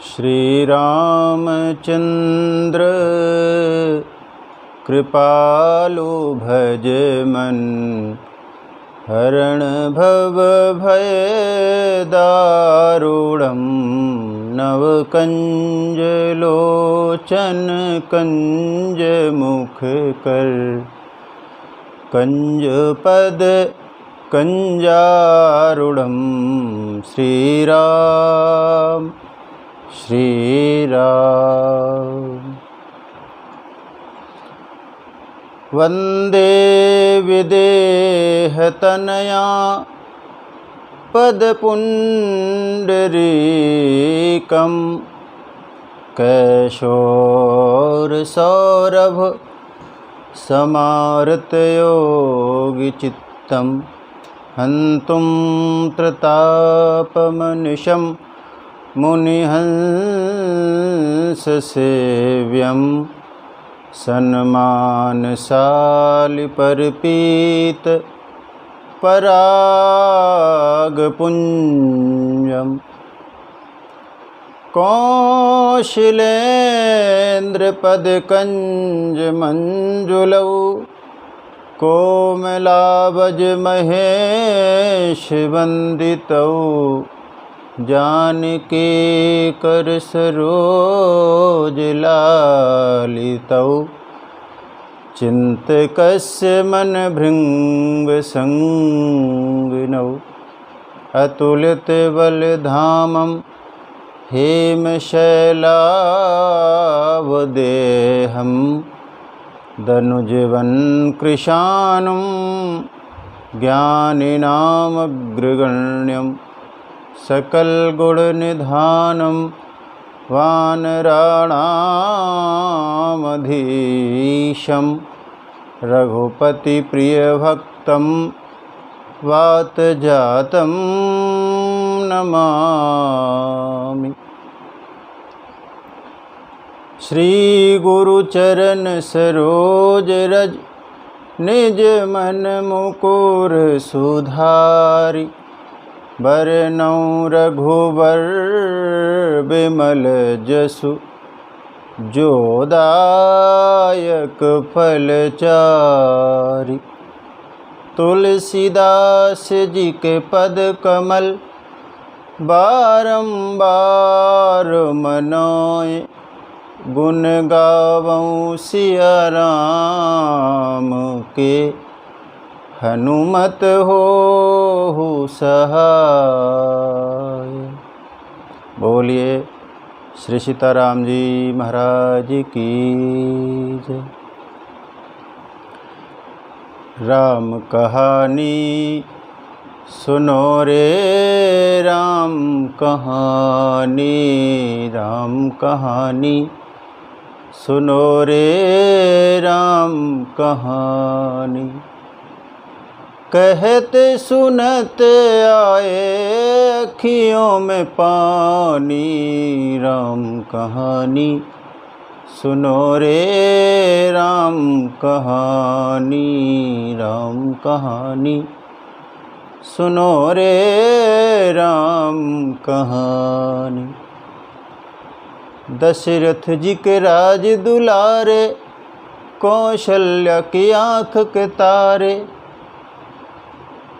श्री रामचंद्र कृपालु भज मन, हरण भव भय दारुणं, नव कंज लोचन कंज मुख कर, कंज पद कंजारूढ़ं, श्री राम श्री राम। वंदे विदेहतनया पदपुण्डरीकं, कैशोरसौरभ समार्तयोगिचित्तं, हन्तुं प्रतापमनिशं मुनिहंससेव्यं, सन्मानशालिपर्पीत परागपुञ्जम्, कौशलेन्द्रपदकञ्जमञ्जुलौ, कोमलावजमहेशवन्दितौ, जानकी करसरोजलालितौ, चिन्तकस्य मनभृङ्गसंगिनौ, अतुलितबलधामं हेमशैलावदेहं, दनुजवन्कृशानुं ज्ञानिनामग्रगण्यं, सकलगुणनिधानं, वानराणामधीशं, रघुपतिप्रियभक्तं वातजातं नमामि। श्री गुरुचरण सरोज रज, निज मन मुकुर सुधारि, बरनउँ रघुबर बिमल जसु, जो दायक फलचारि। तुलसीदास जी के पद कमल, बारंबार मनोए, गुण गावऊँ सिया राम के, हनुमत होहु सहाय। बोलिए श्री सीताराम जी महाराज की जय। राम कहानी सुनो रे राम कहानी, राम कहानी सुनो रे राम कहानी। कहते सुनत आए अखियों में पानी, राम कहानी सुनो रे राम कहानी, राम कहानी सुनो रे राम कहानी। दशरथ जी के राज दुलारे, कौशल्या की आँख के तारे।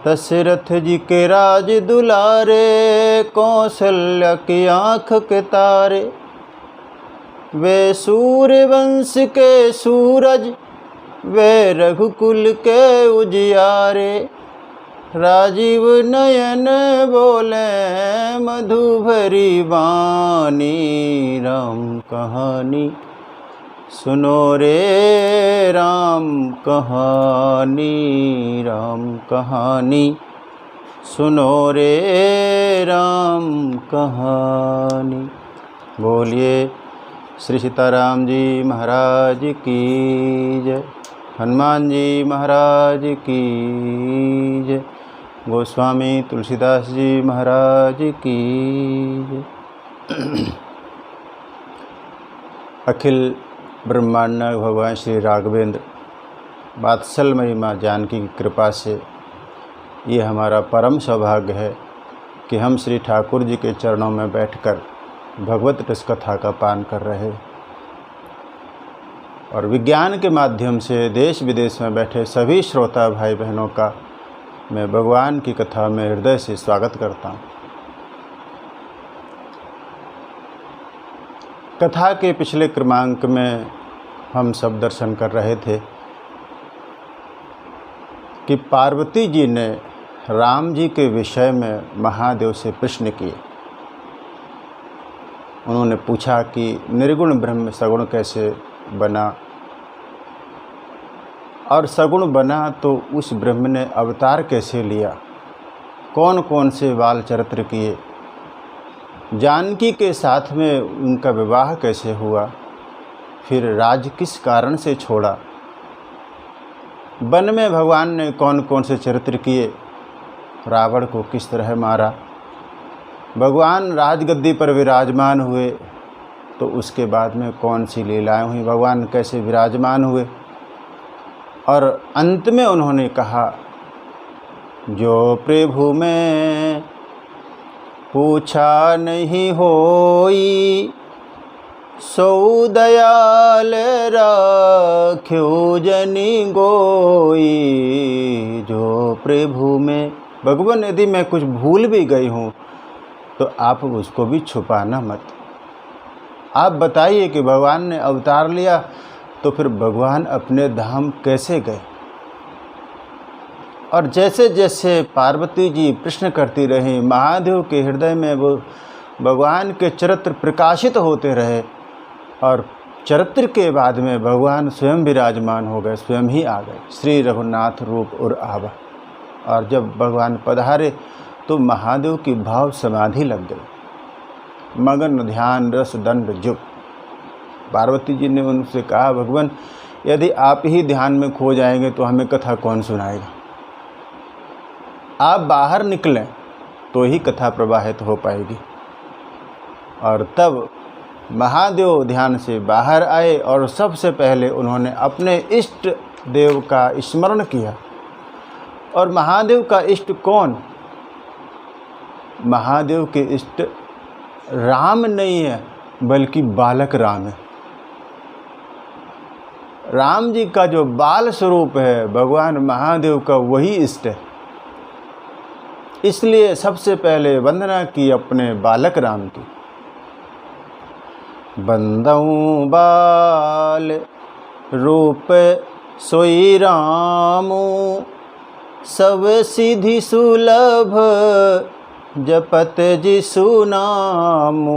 दशरथ जी के राज दुलारे, कौशल्या की आँख के तारे। वे सूर्यवंश के सूरज, वे रघुकुल के उजियारे। राजीव नयन बोले मधु भरी वाणी, राम कहानी सुनो रे राम कहानी, राम कहानी सुनो रे राम कहानी। बोलिए श्री सीताराम जी महाराज की जय, हनुमान जी महाराज की जय, गोस्वामी तुलसीदास जी महाराज की जय। अखिल ब्रह्मांड भगवान श्री राघवेंद्र वात्सल्यमयी माँ जानकी की कृपा से ये हमारा परम सौभाग्य है कि हम श्री ठाकुर जी के चरणों में बैठकर भगवत रस कथा का पान कर रहे और विज्ञान के माध्यम से देश विदेश में बैठे सभी श्रोता भाई बहनों का मैं भगवान की कथा में हृदय से स्वागत करता हूँ। कथा के पिछले क्रमांक में हम सब दर्शन कर रहे थे कि पार्वती जी ने राम जी के विषय में महादेव से प्रश्न किए। उन्होंने पूछा कि निर्गुण ब्रह्म सगुण कैसे बना, और सगुण बना तो उस ब्रह्म ने अवतार कैसे लिया, कौन कौन से बाल चरित्र किए, जानकी के साथ में उनका विवाह कैसे हुआ, फिर राज किस कारण से छोड़ा, वन में भगवान ने कौन कौन से चरित्र किए, रावण को किस तरह मारा, भगवान राजगद्दी पर विराजमान हुए तो उसके बाद में कौन सी लीलाएं हुई, भगवान कैसे विराजमान हुए, और अंत में उन्होंने कहा जो प्रभु में पूछा नहीं होई, सो दयाल राख्यो जनि गोई। जो प्रभु में, भगवान यदि मैं कुछ भूल भी गई हूँ तो आप उसको भी छुपाना मत। आप बताइए कि भगवान ने अवतार लिया तो फिर भगवान अपने धाम कैसे गए। और जैसे जैसे पार्वती जी प्रश्न करती रहीं, महादेव के हृदय में वो भगवान के चरित्र प्रकाशित होते रहे और चरित्र के बाद में भगवान स्वयं विराजमान हो गए, स्वयं ही आ गए, श्री रघुनाथ रूप और आवा। और जब भगवान पधारे तो महादेव की भाव समाधि लग गई, मगन ध्यान रस दंड जुग। पार्वती जी ने उनसे कहा भगवान यदि आप ही ध्यान में खो जाएंगे तो हमें कथा कौन सुनाएगा, आप बाहर निकलें तो ही कथा प्रवाहित हो पाएगी। और तब महादेव ध्यान से बाहर आए और सबसे पहले उन्होंने अपने इष्ट देव का स्मरण किया। और महादेव का इष्ट कौन? महादेव के इष्ट राम नहीं है बल्कि बालक राम है। राम जी का जो बाल स्वरूप है भगवान महादेव का वही इष्ट है। इसलिए सबसे पहले वंदना की अपने बालक राम की। बंदऊं बाल रूप सोई रामू, सब सिद्धि सुलभ जपत जिसु नामू।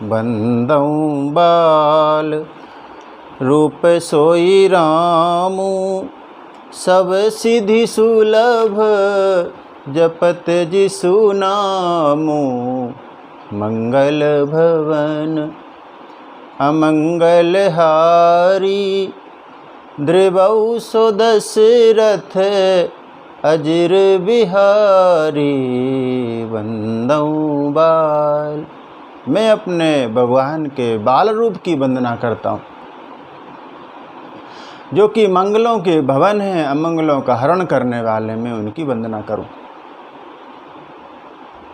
बंदऊं बाल रूप सोई रामू, सब सिद्धि सुलभ जपत जिसु नामू। मंगल भवन अमंगल हारी, द्रिवौ सो दशरथ अजिर बिहारी। वंदऊं बाल, मैं अपने भगवान के बाल रूप की वंदना करता हूँ जो कि मंगलों के भवन हैं, अमंगलों का हरण करने वाले, मैं उनकी वंदना करूं।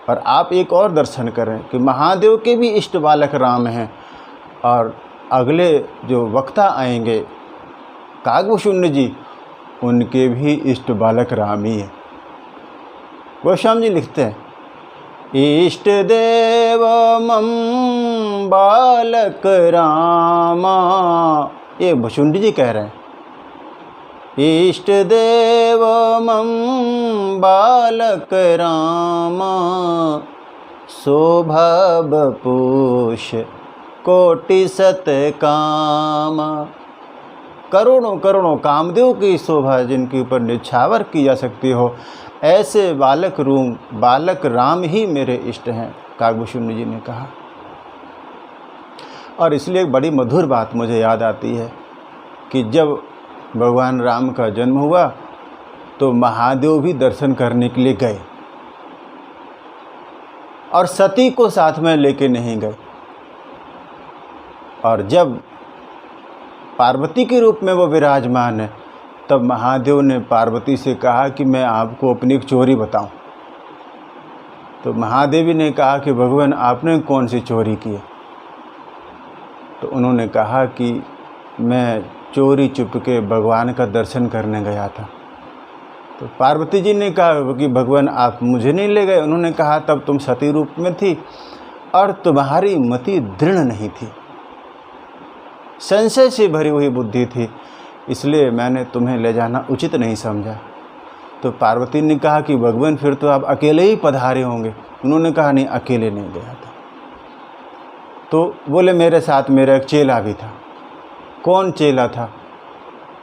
और आप एक और दर्शन करें कि महादेव के भी इष्ट बालक राम हैं और अगले जो वक्ता आएंगे काकभूषुंड जी, उनके भी इष्ट बालक राम ही है। गोस्वामी जी लिखते हैं इष्ट देव मम बालक रामा, ये भुषुंडी जी कह रहे हैं इष्ट देव मम बालक रामा, शोभा बपूष कोटि सत कामा। करोड़ों करोड़ों कामदेव की शोभा जिनके ऊपर निछावर की जा सकती हो, ऐसे बालक राम ही मेरे इष्ट हैं, काकभूषुंड जी ने कहा। और इसलिए एक बड़ी मधुर बात मुझे याद आती है कि जब भगवान राम का जन्म हुआ तो महादेव भी दर्शन करने के लिए गए और सती को साथ में लेके नहीं गए। और जब पार्वती के रूप में वो विराजमान है तब महादेव ने पार्वती से कहा कि मैं आपको अपनी एक चोरी बताऊं। तो महादेवी ने कहा कि भगवान आपने कौन सी चोरी की है? तो उन्होंने कहा कि मैं चोरी चुपके भगवान का दर्शन करने गया था। तो पार्वती जी ने कहा कि भगवान आप मुझे नहीं ले गए? उन्होंने कहा तब तुम सती रूप में थी और तुम्हारी मति दृढ़ नहीं थी, संशय से भरी हुई बुद्धि थी, इसलिए मैंने तुम्हें ले जाना उचित नहीं समझा। तो पार्वती ने कहा कि भगवान फिर तो आप अकेले ही पधारे होंगे। उन्होंने कहा नहीं, अकेले नहीं गया था। तो बोले मेरे साथ मेरा एक चेला भी था। कौन चेला था?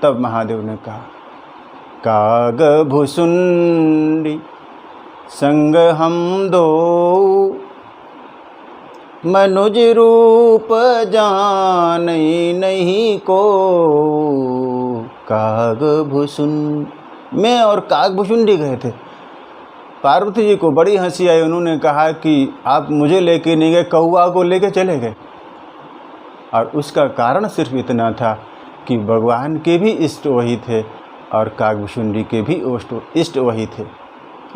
तब महादेव ने कहा काग भुसुंडी संग हम दो, मनुज रूप जान नहीं को। काग भुसुंडी, मैं और काग भुसुंडी गए थे। पार्वती जी को बड़ी हंसी आई। उन्होंने कहा कि आप मुझे लेके नहीं गए, कौआ को लेके चले गए। और उसका कारण सिर्फ इतना था कि भगवान के भी इष्ट वही थे और कागभुसुंडी के भी इष्ट वही थे,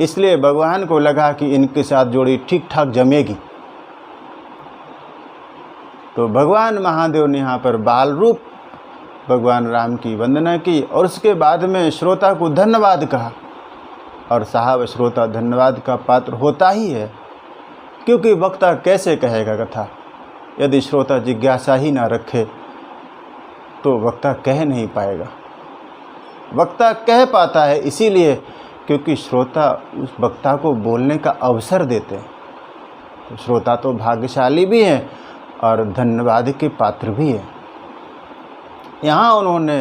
इसलिए भगवान को लगा कि इनके साथ जोड़ी ठीक ठाक जमेगी। तो भगवान महादेव ने यहाँ पर बाल रूप भगवान राम की वंदना की और उसके बाद में श्रोता को धन्यवाद कहा। और साहब, श्रोता धन्यवाद का पात्र होता ही है, क्योंकि वक्ता कैसे कहेगा कथा? यदि श्रोता जिज्ञासा ही ना रखे तो वक्ता कह नहीं पाएगा। वक्ता कह पाता है इसीलिए क्योंकि श्रोता उस वक्ता को बोलने का अवसर देते हैं। तो श्रोता तो भाग्यशाली भी हैं और धन्यवाद के पात्र भी हैं। यहाँ उन्होंने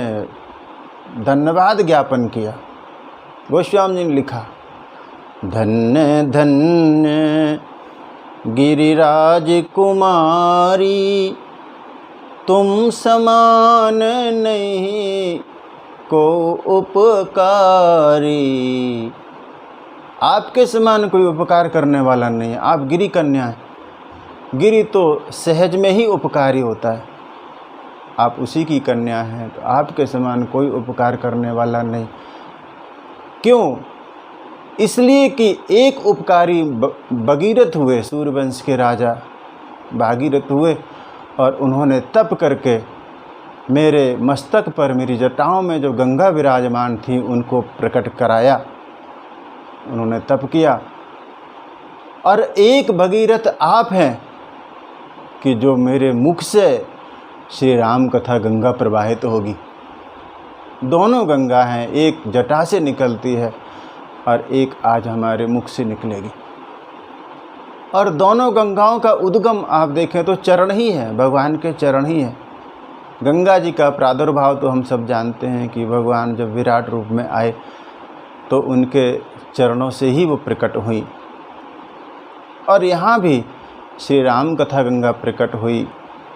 धन्यवाद ज्ञापन किया। गोस्वामी जी ने लिखा धन्य धन्य गिरिराज कुमारी, तुम समान नहीं को उपकारी। आपके समान कोई उपकार करने वाला नहीं है। आप गिरी कन्या हैं। गिरी तो सहज में ही उपकारी होता है, आप उसी की कन्या हैं, तो आपके समान कोई उपकार करने वाला नहीं। क्यों? इसलिए कि एक उपकारी भगीरथ हुए, सूर्यवंश के राजा भागीरथ हुए, और उन्होंने तप करके मेरे मस्तक पर, मेरी जटाओं में जो गंगा विराजमान थी उनको प्रकट कराया। उन्होंने तप किया। और एक भगीरथ आप हैं कि जो मेरे मुख से श्री राम कथा गंगा प्रवाहित होगी। दोनों गंगा हैं, एक जटा से निकलती है और एक आज हमारे मुख से निकलेगी। और दोनों गंगाओं का उद्गम आप देखें तो चरण ही है, भगवान के चरण ही है। गंगा जी का प्रादुर्भाव तो हम सब जानते हैं कि भगवान जब विराट रूप में आए तो उनके चरणों से ही वो प्रकट हुई। और यहाँ भी श्री राम कथा गंगा प्रकट हुई,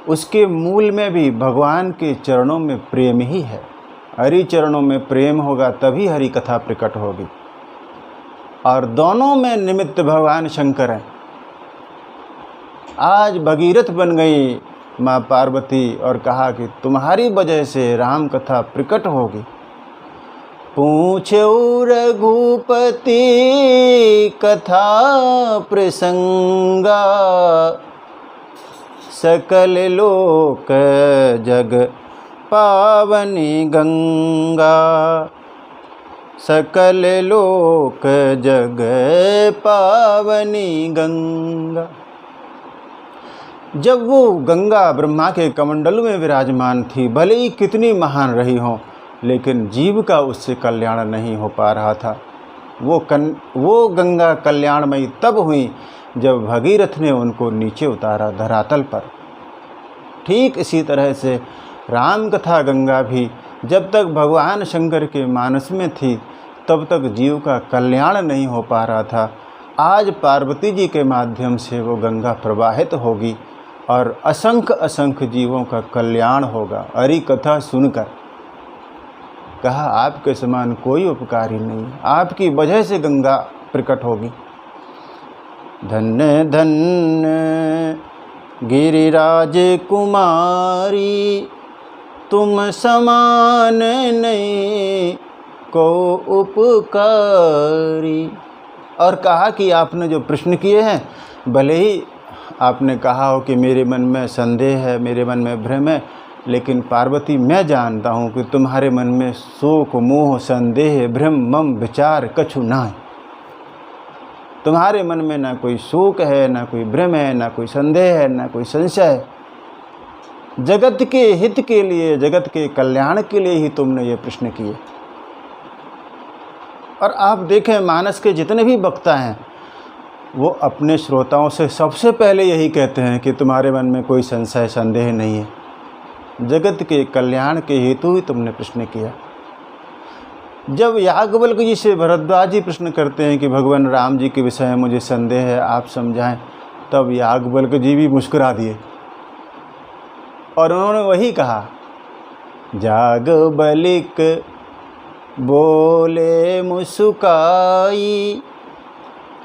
उसके मूल में भी भगवान के चरणों में प्रेम ही है। हरि चरणों में प्रेम होगा तभी हरि कथा प्रकट होगी। और दोनों में निमित्त भगवान शंकर हैं। आज भगीरथ बन गई माँ पार्वती और कहा कि तुम्हारी वजह से राम कथा प्रकट होगी। पूछो रघुपति कथा प्रसंगा, सकल लोक जग पावनी गंगा। सकल लोक जग पावनी गंगा। जब वो गंगा ब्रह्मा के कमंडल में विराजमान थी, भले ही कितनी महान रही हो, लेकिन जीव का उससे कल्याण नहीं हो पा रहा था। वो गंगा कल्याणमयी तब हुई जब भगीरथ ने उनको नीचे उतारा धरातल पर। ठीक इसी तरह से राम कथा गंगा भी जब तक भगवान शंकर के मानस में थी तब तक जीव का कल्याण नहीं हो पा रहा था। आज पार्वती जी के माध्यम से वो गंगा प्रवाहित होगी और असंख्य असंख्य जीवों का कल्याण होगा। हरि कथा सुनकर कहा आपके समान कोई उपकारी नहीं, आपकी वजह से गंगा प्रकट होगी। धन्य धन्य गिरिराज कुमारी, तुम समान नहीं को उपकारी। और कहा कि आपने जो प्रश्न किए हैं, भले ही आपने कहा हो कि मेरे मन में संदेह है, मेरे मन में भ्रम है, लेकिन पार्वती मैं जानता हूँ कि तुम्हारे मन में शोक मोह संदेह भ्रम मम विचार कछु ना है। तुम्हारे मन में ना कोई शोक है, ना कोई भ्रम है, ना कोई संदेह है, ना कोई संशय है। जगत के हित के लिए, जगत के कल्याण के लिए ही तुमने ये प्रश्न किए। और आप देखें, मानस के जितने भी वक्ता हैं वो अपने श्रोताओं से सबसे पहले यही कहते हैं कि तुम्हारे मन में कोई संशय संदेह नहीं है, जगत के कल्याण के हेतु ही तुमने प्रश्न किया। जब याज्ञवल्क्य जी से भरद्वाज जी प्रश्न करते हैं कि भगवान राम जी के विषय में मुझे संदेह है, आप समझाएं, तब याज्ञवल्क्य जी भी मुस्कुरा दिए और उन्होंने वही कहा, याज्ञवल्क्य बोले मुस्काई,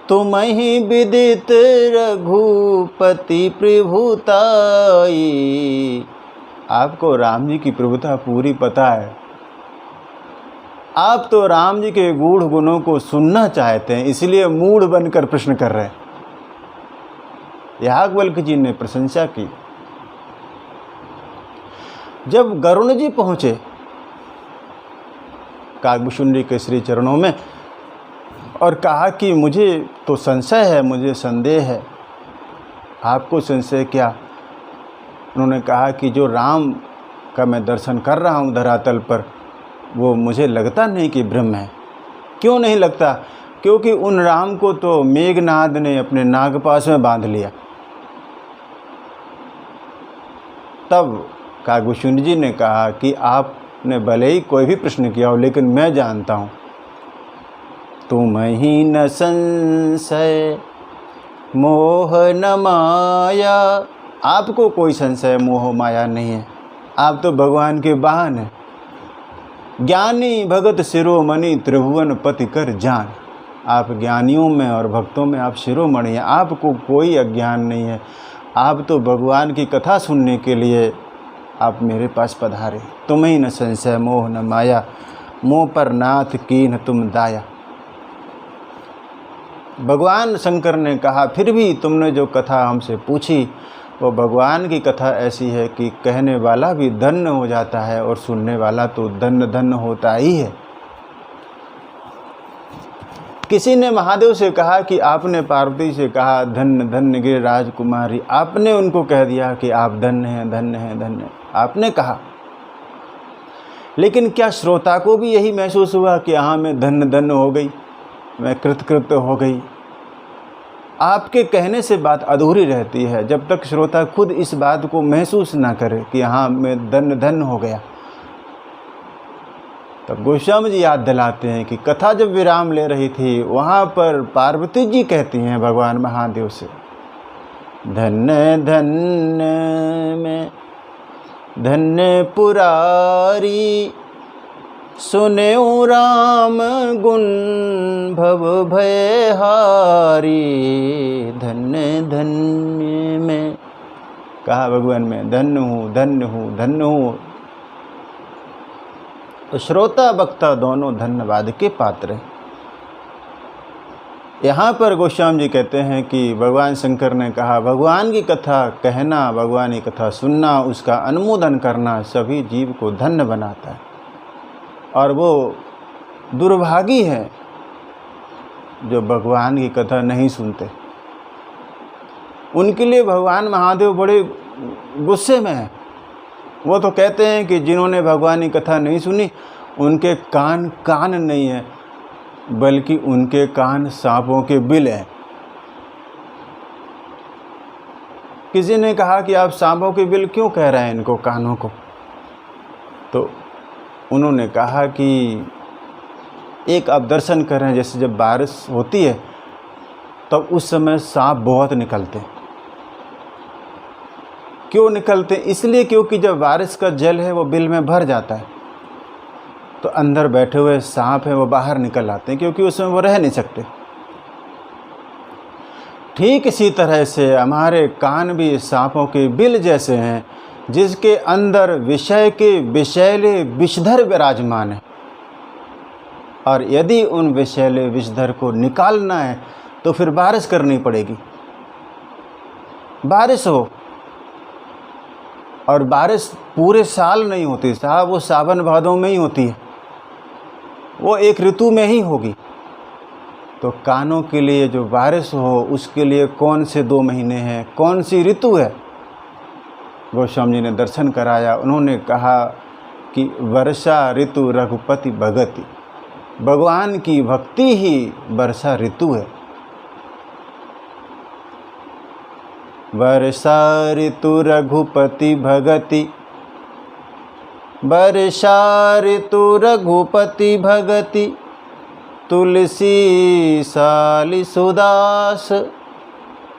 तुम ही विदित रघुपति प्रभुताई। आपको राम जी की प्रभुता पूरी पता है, आप तो राम जी के गूढ़ गुणों को सुनना चाहते हैं, इसलिए मूढ़ बनकर प्रश्न कर रहे हैं। याज्ञवल्क्य जी ने प्रशंसा की। जब गरुण जी पहुँचे काकभूषुंडी के श्री चरणों में और कहा कि मुझे तो संशय है, मुझे संदेह है। आपको संशय क्या? उन्होंने कहा कि जो राम का मैं दर्शन कर रहा हूँ धरातल पर, वो मुझे लगता नहीं कि ब्रह्म है। क्यों नहीं लगता? क्योंकि उन राम को तो मेघनाद ने अपने नागपाश में बांध लिया। तब काकभूषुंडी जी ने कहा कि आपने भले ही कोई भी प्रश्न किया हो, लेकिन मैं जानता हूँ तुम ही न संशय मोह न माया। आपको कोई संशय मोह माया नहीं है, आप तो भगवान के वाहन हैं। ज्ञानी भगत शिरोमणि त्रिभुवन पति कर जान। आप ज्ञानियों में और भक्तों में आप शिरोमणि हैं, आपको कोई अज्ञान नहीं है। आप तो भगवान की कथा सुनने के लिए आप मेरे पास पधारे। तुम ही न संशय मोह न माया, मोह पर नाथ कीन्ह तुम दाया। भगवान शंकर ने कहा, फिर भी तुमने जो कथा हमसे पूछी वो भगवान की कथा ऐसी है कि कहने वाला भी धन्य हो जाता है और सुनने वाला तो धन्य धन्य होता ही है। किसी ने महादेव से कहा कि आपने पार्वती से कहा धन्य धन्य गिरिराज कुमारी, आपने उनको कह दिया कि आप धन्य हैं, धन्य हैं, धन्य आपने कहा। लेकिन क्या श्रोता को भी यही महसूस हुआ कि हाँ मैं धन्य धन्य हो गई, मैं कृतकृत्य हो गई? आपके कहने से बात अधूरी रहती है जब तक श्रोता खुद इस बात को महसूस ना करे कि हाँ मैं धन्य धन्य हो गया। तब गोस्वामी जी याद दिलाते हैं कि कथा जब विराम ले रही थी, वहाँ पर पार्वती जी कहती हैं भगवान महादेव से, धन्य धन्य में धन्य पुरारी, सुनेऊ राम गुण भव भयहारी। धन्य धन्य में कहा भगवान मैं धन्य हूँ, धन्य हूँ, धन्य हूँ। तो श्रोता वक्ता दोनों धन्यवाद के पात्र हैं। यहाँ पर गोस्वामी जी कहते हैं कि भगवान शंकर ने कहा, भगवान की कथा कहना, भगवान की कथा सुनना, उसका अनुमोदन करना सभी जीव को धन्य बनाता है। और वो दुर्भागी है जो भगवान की कथा नहीं सुनते। उनके लिए भगवान महादेव बड़े गुस्से में हैं। वो तो कहते हैं कि जिन्होंने भगवान की कथा नहीं सुनी उनके कान कान नहीं है, बल्कि उनके कान सांपों के बिल हैं। किसी ने कहा कि आप सांपों के बिल क्यों कह रहे हैं इनको कानों को? तो उन्होंने कहा कि एक आप दर्शन कर रहे हैं, जैसे जब बारिश होती है तब उस समय सांप बहुत निकलते हैं। क्यों निकलते हैं? इसलिए क्योंकि जब बारिश का जल है वो बिल में भर जाता है, तो अंदर बैठे हुए सांप हैं वो बाहर निकल आते हैं, क्योंकि उसमें वो रह नहीं सकते। ठीक इसी तरह से हमारे कान भी सांपों के बिल जैसे हैं, जिसके अंदर विषय के विषैले विषधर विराजमान है। और यदि उन विषैले विषधर को निकालना है तो फिर बारिश करनी पड़ेगी। बारिश हो, और बारिश पूरे साल नहीं होती साहब, वो सावन भादों में ही होती है, वो एक ऋतु में ही होगी। तो कानों के लिए जो बारिश हो उसके लिए कौन से 2 महीने हैं, कौन सी ऋतु है? गोस्वामी जी ने दर्शन कराया। उन्होंने कहा कि वर्षा ऋतु रघुपति भगति, भगवान की भक्ति ही वर्षा ऋतु है। वर्षा ऋतु रघुपति भगति, वर्षा ऋतु रघुपति भगति, तुलसी साली सुदास,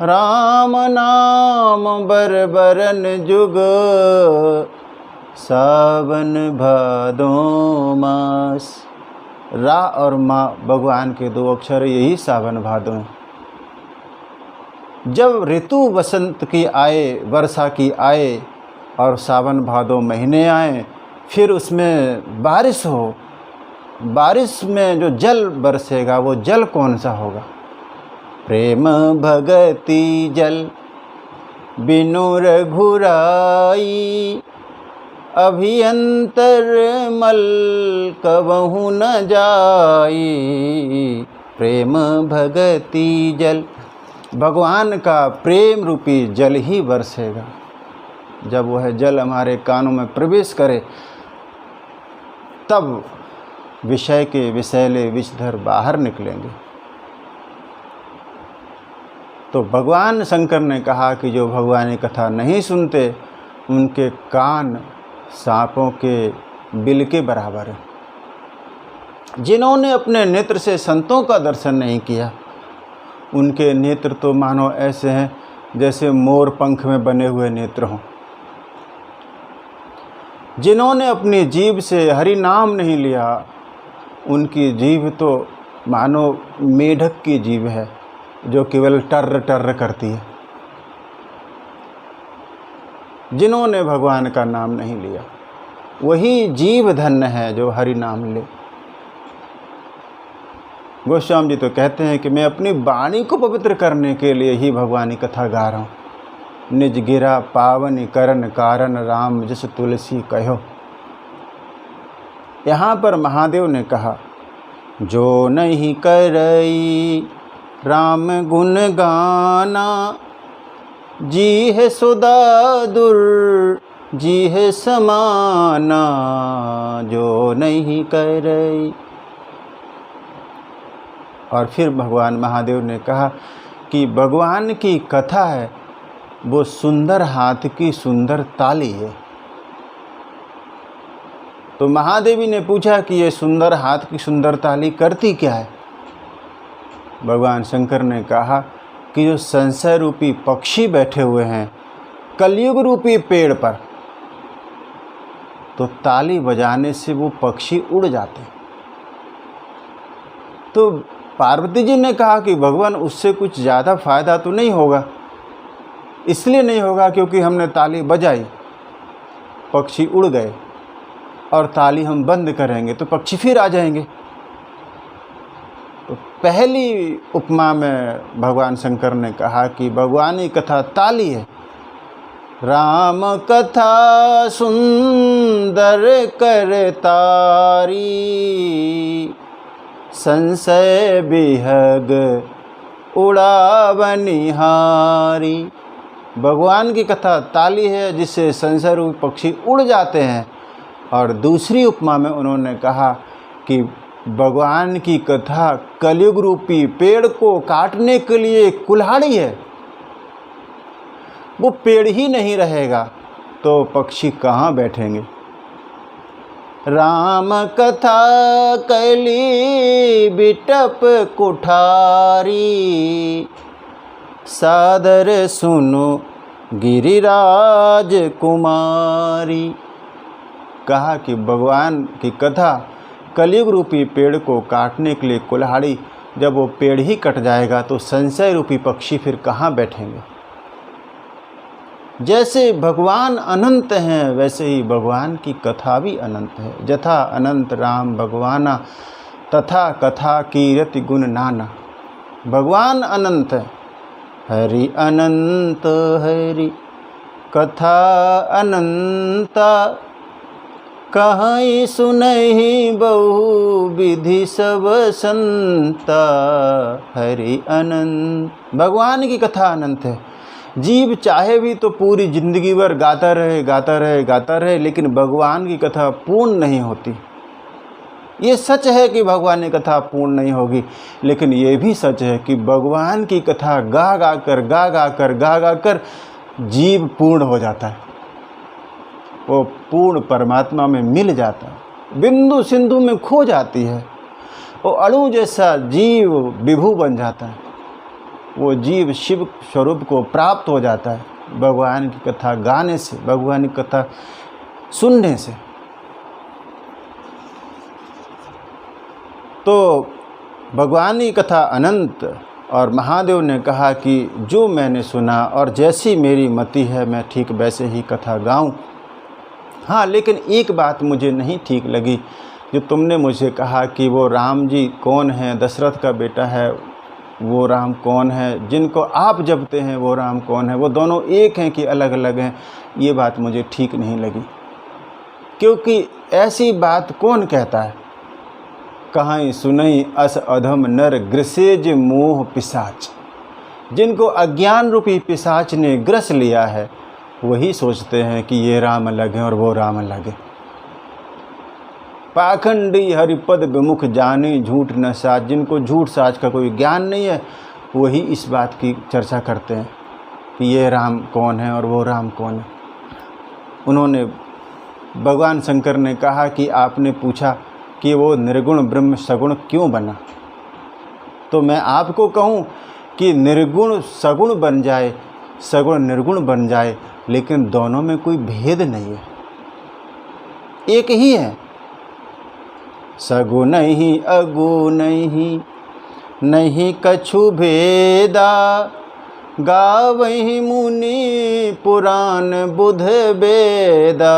राम नाम बरबरन जुग, सावन भादो मास। रा और माँ भगवान के 2 अक्षर, यही सावन भादो हैं। जब ऋतु वसंत की आए, वर्षा की आए और सावन भादो महीने आए, फिर उसमें बारिश हो, बारिश में जो जल बरसेगा वो जल कौन सा होगा? प्रेम भगति जल बिनु रघुराई, अभियंतर मल कबहु न जाई। प्रेम भगति जल, भगवान का प्रेम रूपी जल ही बरसेगा। जब वह जल हमारे कानों में प्रवेश करे तब विषय के विषैले विषधर बाहर निकलेंगे। तो भगवान शंकर ने कहा कि जो भगवान की कथा नहीं सुनते उनके कान सांपों के बिल के बराबर है। जिन्होंने अपने नेत्र से संतों का दर्शन नहीं किया, उनके नेत्र तो मानो ऐसे हैं जैसे मोर पंख में बने हुए नेत्र हों। जिन्होंने अपनी जीभ से हरि नाम नहीं लिया, उनकी जीभ तो मानो मेढक की जीभ है जो केवल टर्र टर्र करती है। जिन्होंने भगवान का नाम नहीं लिया, वही जीव धन्य है जो हरि नाम ले। गोस्वामी जी तो कहते हैं कि मैं अपनी वाणी को पवित्र करने के लिए ही भगवान की कथा गा रहा हूँ। निज गिरा पावन करण कारण, राम जस तुलसी कहो। यहाँ पर महादेव ने कहा, जो नहीं करई राम गुण गाना, जी है सुदा दुर जी है समाना, जो नहीं करई। और फिर भगवान महादेव ने कहा कि भगवान की कथा है वो सुंदर हाथ की सुंदर ताली है। तो महादेवी ने पूछा कि ये सुंदर हाथ की सुंदर ताली करती क्या है? भगवान शंकर ने कहा कि जो संशय रूपी पक्षी बैठे हुए हैं कलयुग रूपी पेड़ पर, तो ताली बजाने से वो पक्षी उड़ जाते हैं। तो पार्वती जी ने कहा कि भगवान उससे कुछ ज़्यादा फ़ायदा तो नहीं होगा। इसलिए नहीं होगा क्योंकि हमने ताली बजाई, पक्षी उड़ गए, और ताली हम बंद करेंगे तो पक्षी फिर आ जाएंगे। तो पहली उपमा में भगवान शंकर ने कहा कि भगवान की कथा ताली है। राम कथा सुंदर कर तारी, संशय बिहग उड़ावनिहारी। भगवान की कथा ताली है जिससे संशय रूपी पक्षी उड़ जाते हैं। और दूसरी उपमा में उन्होंने कहा कि भगवान की कथा कलयुग रूपी पेड़ को काटने के लिए कुल्हाड़ी है। वो पेड़ ही नहीं रहेगा तो पक्षी कहाँ बैठेंगे। राम कथा कैली बिटप कुठारी, सादर सुनो गिरिराज कुमारी। कहा कि भगवान की कथा कलयुग रूपी पेड़ को काटने के लिए कुल्हाड़ी, जब वो पेड़ ही कट जाएगा तो संशय रूपी पक्षी फिर कहाँ बैठेंगे। जैसे भगवान अनंत हैं वैसे ही भगवान की कथा भी अनंत है। जथा अनंत राम भगवाना, तथा कथा कीरति गुण नाना। भगवान अनंत है, हरि अनंत हरि कथा अनंता, कहीं सुनहि बहु विधि सब संता। हरि अनंत, भगवान की कथा अनंत है। जीव चाहे भी तो पूरी जिंदगी भर गाता रहे गाता रहे गाता रहे, लेकिन भगवान की कथा पूर्ण नहीं होती। ये सच है कि भगवान की कथा पूर्ण नहीं होगी, लेकिन ये भी सच है कि भगवान की कथा गा गा कर जीव पूर्ण हो जाता है, वो पूर्ण परमात्मा में मिल जाता है, बिंदु सिंधु में खो जाती है। वो अणु जैसा जीव विभु बन जाता है, वो जीव शिव स्वरूप को प्राप्त हो जाता है भगवान की कथा गाने से, भगवान की कथा सुनने से। तो भगवान की कथा अनंत, और महादेव ने कहा कि जो मैंने सुना और जैसी मेरी मति है मैं ठीक वैसे ही कथा गाऊं। हाँ, लेकिन एक बात मुझे नहीं ठीक लगी, जो तुमने मुझे कहा कि वो राम जी कौन है, दशरथ का बेटा है वो राम कौन है, जिनको आप जपते हैं वो राम कौन है, वो दोनों एक हैं कि अलग अलग हैं। ये बात मुझे ठीक नहीं लगी, क्योंकि ऐसी बात कौन कहता है। कहीं सुनई अस अधम नर ग्रसेज मोह पिशाच, जिनको अज्ञान रूपी पिशाच ने ग्रस लिया है वही सोचते हैं कि ये राम अलग है और वो राम अलग है। पाखंडी हरिपद विमुख जाने झूठ न साच, जिनको झूठ साच का कोई ज्ञान नहीं है वही इस बात की चर्चा करते हैं कि ये राम कौन है और वो राम कौन है। उन्होंने, भगवान शंकर ने कहा कि आपने पूछा कि वो निर्गुण ब्रह्म सगुण क्यों बना, तो मैं आपको कहूँ कि निर्गुण सगुण बन जाए, सगुण निर्गुण बन जाए, लेकिन दोनों में कोई भेद नहीं है, एक ही है। सगुण ही अगुण ही नहीं कछु भेदा, गावहि मुनि पुराण बुध वेदा।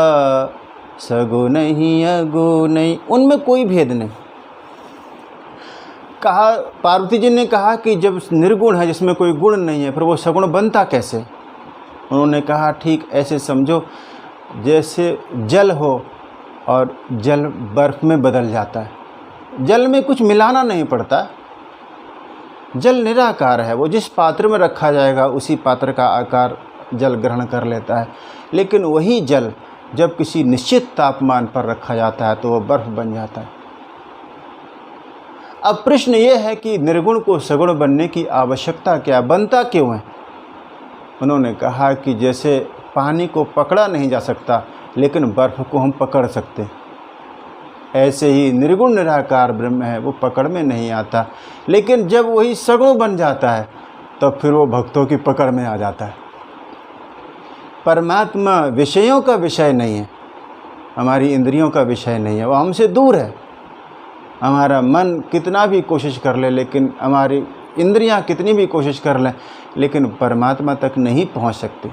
सगुण ही अगुण ही, उनमें कोई भेद नहीं। कहा, पार्वती जी ने कहा कि जब निर्गुण है जिसमें कोई गुण नहीं है, फिर वो सगुण बनता कैसे। उन्होंने कहा ठीक ऐसे समझो जैसे जल हो और जल बर्फ़ में बदल जाता है। जल में कुछ मिलाना नहीं पड़ता, जल निराकार है, वो जिस पात्र में रखा जाएगा उसी पात्र का आकार जल ग्रहण कर लेता है। लेकिन वही जल जब किसी निश्चित तापमान पर रखा जाता है तो वो बर्फ़ बन जाता है। अब प्रश्न ये है कि निर्गुण को सगुण बनने की आवश्यकता क्या, बनता क्यों है। उन्होंने कहा कि जैसे पानी को पकड़ा नहीं जा सकता लेकिन बर्फ़ को हम पकड़ सकते हैं, ऐसे ही निर्गुण निराकार ब्रह्म है, वो पकड़ में नहीं आता, लेकिन जब वही सगुण बन जाता है तब फिर वो भक्तों की पकड़ में आ जाता है। परमात्मा विषयों का विषय नहीं है, हमारी इंद्रियों का विषय नहीं है, वो हमसे दूर है। हमारा मन कितना भी कोशिश कर ले, लेकिन हमारी इंद्रियां कितनी भी कोशिश कर लें, लेकिन परमात्मा तक नहीं पहुंच सकती।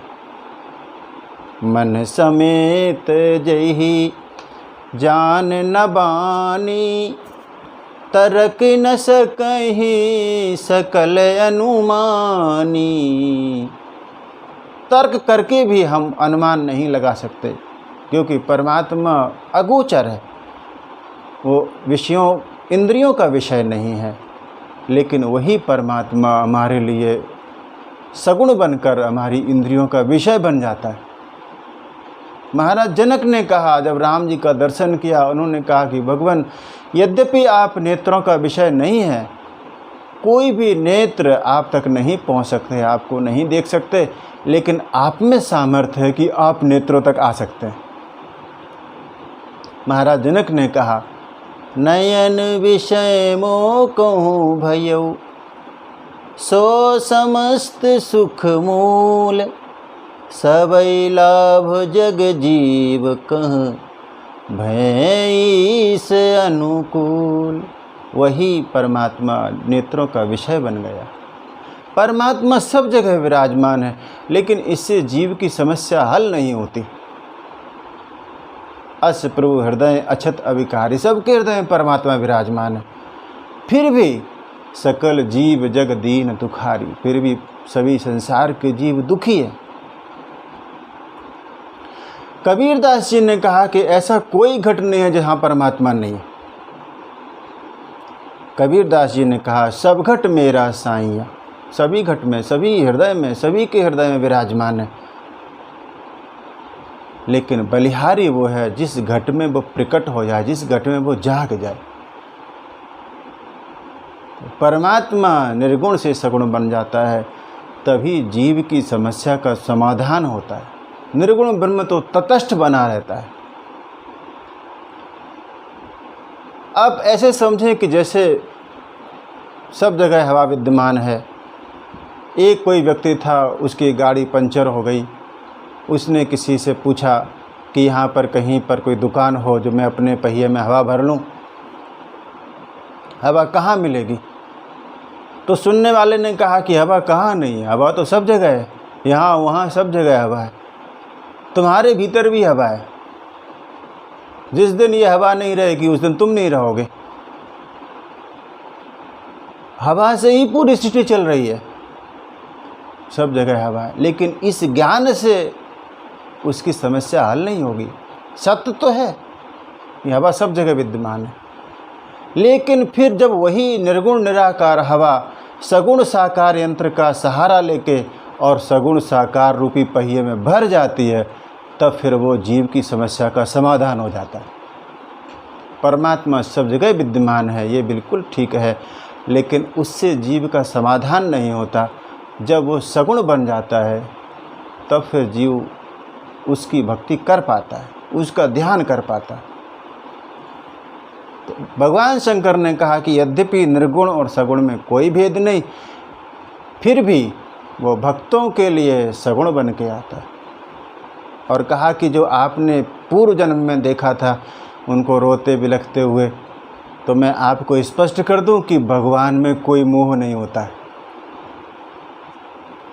मन समेत जही जान न बानी, तरक न सकहीं सकल अनुमानी। तर्क करके भी हम अनुमान नहीं लगा सकते, क्योंकि परमात्मा अगोचर है, वो विषयों इंद्रियों का विषय नहीं है। लेकिन वही परमात्मा हमारे लिए सगुण बनकर हमारी इंद्रियों का विषय बन जाता है। महाराज जनक ने कहा, जब राम जी का दर्शन किया, उन्होंने कहा कि भगवान, यद्यपि आप नेत्रों का विषय नहीं है, कोई भी नेत्र आप तक नहीं पहुंच सकते, आपको नहीं देख सकते, लेकिन आप में सामर्थ्य है कि आप नेत्रों तक आ सकते हैं। महाराज जनक ने कहा, नयन विषय मो कहूँ भयऊ, सो समस्त सुख मूल। सबई लाभ जग जीव कह, भय ईस अनुकूल। वही परमात्मा नेत्रों का विषय बन गया। परमात्मा सब जगह विराजमान है, लेकिन इससे जीव की समस्या हल नहीं होती। अस प्रभु हृदय अछत अविकारी, सबके हृदय में परमात्मा विराजमान है, फिर भी सकल जीव जग दीन दुखारी, फिर भी सभी संसार के जीव दुखी है। कबीरदास जी ने कहा कि ऐसा कोई घट नहीं है जहाँ परमात्मा नहीं है। कबीरदास जी ने कहा सब घट मेरा साईया, सभी घट में, सभी हृदय में, सभी के हृदय में विराजमान है। लेकिन बलिहारी वो है जिस घट में वो प्रकट हो जाए, जिस घट में वो जाग जाए। परमात्मा निर्गुण से सगुण बन जाता है, तभी जीव की समस्या का समाधान होता है। निर्गुण ब्रह्म तो तटस्थ बना रहता है। अब ऐसे समझें कि जैसे सब जगह हवा विद्यमान है। एक कोई व्यक्ति था, उसकी गाड़ी पंचर हो गई। उसने किसी से पूछा कि यहाँ पर कहीं पर कोई दुकान हो जो मैं अपने पहिए में हवा भर लूँ। हवा कहाँ मिलेगी? तो सुनने वाले ने कहा कि हवा कहाँ नहीं है, हवा तो सब जगह है, यहाँ वहाँ सब जगह हवा है, तुम्हारे भीतर भी हवा है। जिस दिन ये हवा नहीं रहेगी उस दिन तुम नहीं रहोगे। हवा से ही पूरी सृष्टि चल रही है, सब जगह हवा है। लेकिन इस ज्ञान से उसकी समस्या हल नहीं होगी। सत्य तो है कि हवा सब जगह विद्यमान है, लेकिन फिर जब वही निर्गुण निराकार हवा सगुण साकार यंत्र का सहारा लेके और सगुण साकार रूपी पहिए में भर जाती है, तब फिर वो जीव की समस्या का समाधान हो जाता है। परमात्मा सब जगह विद्यमान है, ये बिल्कुल ठीक है, लेकिन उससे जीव का समाधान नहीं होता। जब वो सगुण बन जाता है तब फिर जीव उसकी भक्ति कर पाता है, उसका ध्यान कर पाता है। तो भगवान शंकर ने कहा कि यद्यपि निर्गुण और सगुण में कोई भेद नहीं, फिर भी वो भक्तों के लिए सगुण बन के आता है। और कहा कि जो आपने पूर्व जन्म में देखा था उनको रोते बिलखते हुए, तो मैं आपको स्पष्ट कर दूं कि भगवान में कोई मोह नहीं होता है।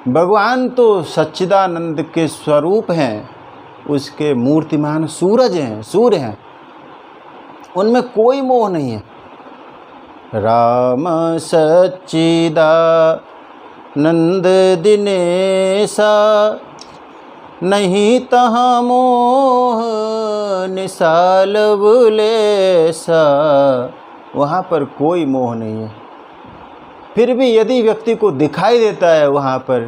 भगवान तो सच्चिदानंद के स्वरूप हैं, उसके मूर्तिमान सूरज हैं, सूर्य हैं, उनमें कोई मोह नहीं है। राम सच्चिदानंद दिनेसा, नहीं तहाँ मोह निसाल बुलेसा। वहाँ पर कोई मोह नहीं है। फिर भी यदि व्यक्ति को दिखाई देता है वहाँ पर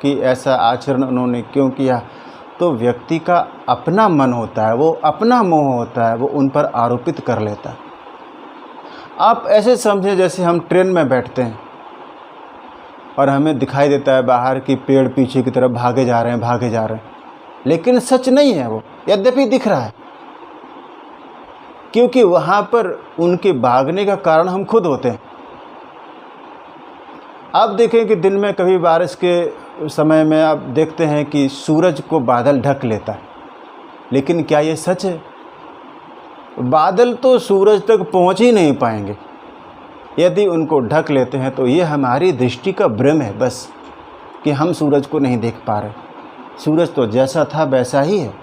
कि ऐसा आचरण उन्होंने क्यों किया, तो व्यक्ति का अपना मन होता है, वो अपना मोह होता है, वो उन पर आरोपित कर लेता है। आप ऐसे समझें जैसे हम ट्रेन में बैठते हैं और हमें दिखाई देता है बाहर की पेड़ पीछे की तरफ भागे जा रहे हैं, भागे जा रहे हैं, लेकिन सच नहीं है वो, यद्यपि दिख रहा है, क्योंकि वहाँ पर उनके भागने का कारण हम खुद होते हैं। आप देखें कि दिन में कभी बारिश के समय में आप देखते हैं कि सूरज को बादल ढक लेता है, लेकिन क्या ये सच है? बादल तो सूरज तक पहुंच ही नहीं पाएंगे। यदि उनको ढक लेते हैं तो ये हमारी दृष्टि का भ्रम है बस, कि हम सूरज को नहीं देख पा रहे। सूरज तो जैसा था वैसा ही है।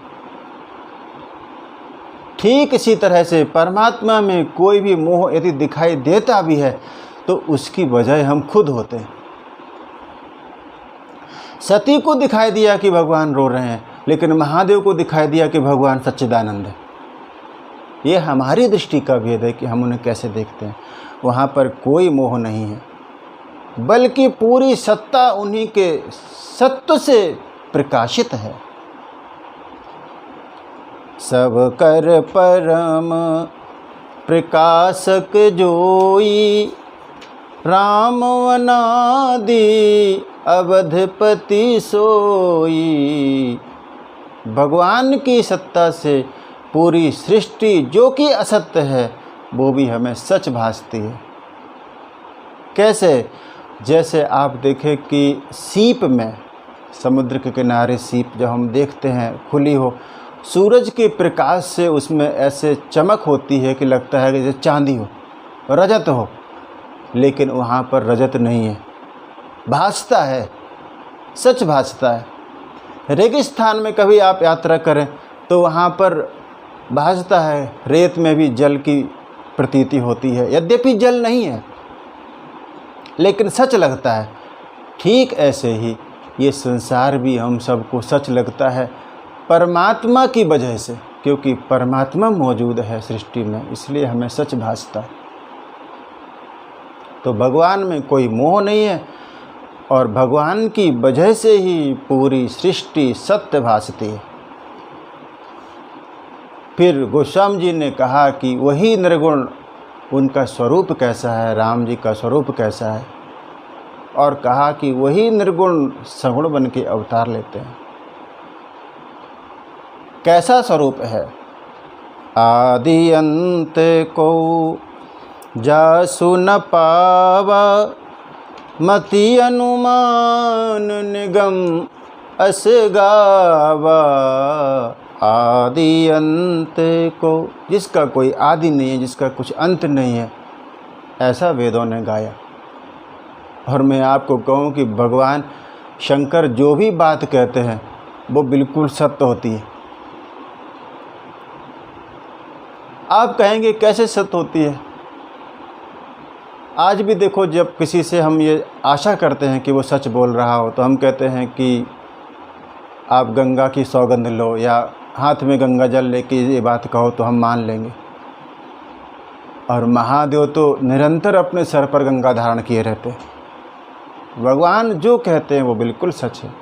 ठीक इसी तरह से परमात्मा में कोई भी मोह यदि दिखाई देता भी है तो उसकी वजह हम खुद होते हैं। सती को दिखाई दिया कि भगवान रो रहे हैं, लेकिन महादेव को दिखाई दिया कि भगवान सच्चिदानंद है। ये हमारी दृष्टि का भेद है कि हम उन्हें कैसे देखते हैं। वहाँ पर कोई मोह नहीं है, बल्कि पूरी सत्ता उन्हीं के सत्व से प्रकाशित है। सब कर परम प्रकाशक जोई, राम अनादि अवधपति सोई। भगवान की सत्ता से पूरी सृष्टि जो कि असत्य है वो भी हमें सच भासती है। कैसे? जैसे आप देखें कि सीप में, समुद्र के किनारे सीप जब हम देखते हैं खुली हो, सूरज के प्रकाश से उसमें ऐसे चमक होती है कि लगता है कि जैसे चांदी हो, रजत हो, लेकिन वहाँ पर रजत नहीं है, भासता है, सच भासता है। रेगिस्तान में कभी आप यात्रा करें तो वहाँ पर भासता है, रेत में भी जल की प्रतीति होती है, यद्यपि जल नहीं है, लेकिन सच लगता है। ठीक ऐसे ही ये संसार भी हम सबको सच लगता है परमात्मा की वजह से, क्योंकि परमात्मा मौजूद है सृष्टि में, इसलिए हमें सच भासता है। तो भगवान में कोई मोह नहीं है और भगवान की वजह से ही पूरी सृष्टि सत्य भासती है। फिर गोस्वामी जी ने कहा कि वही निर्गुण, उनका स्वरूप कैसा है, राम जी का स्वरूप कैसा है, और कहा कि वही निर्गुण सगुण बन के अवतार लेते हैं। कैसा स्वरूप है? आदि अंत को जासु न पावा, मति अनुमान निगम अस गावा। आदि अंत को, जिसका कोई आदि नहीं है, जिसका कुछ अंत नहीं है, ऐसा वेदों ने गाया। और मैं आपको कहूँ कि भगवान शंकर जो भी बात कहते हैं वो बिल्कुल सत्य होती है। आप कहेंगे कैसे सत्य होती है? आज भी देखो, जब किसी से हम ये आशा करते हैं कि वो सच बोल रहा हो तो हम कहते हैं कि आप गंगा की सौगंध लो या हाथ में गंगा जल लेके ये बात कहो तो हम मान लेंगे। और महादेव तो निरंतर अपने सर पर गंगा धारण किए रहते हैं। भगवान जो कहते हैं वो बिल्कुल सच है।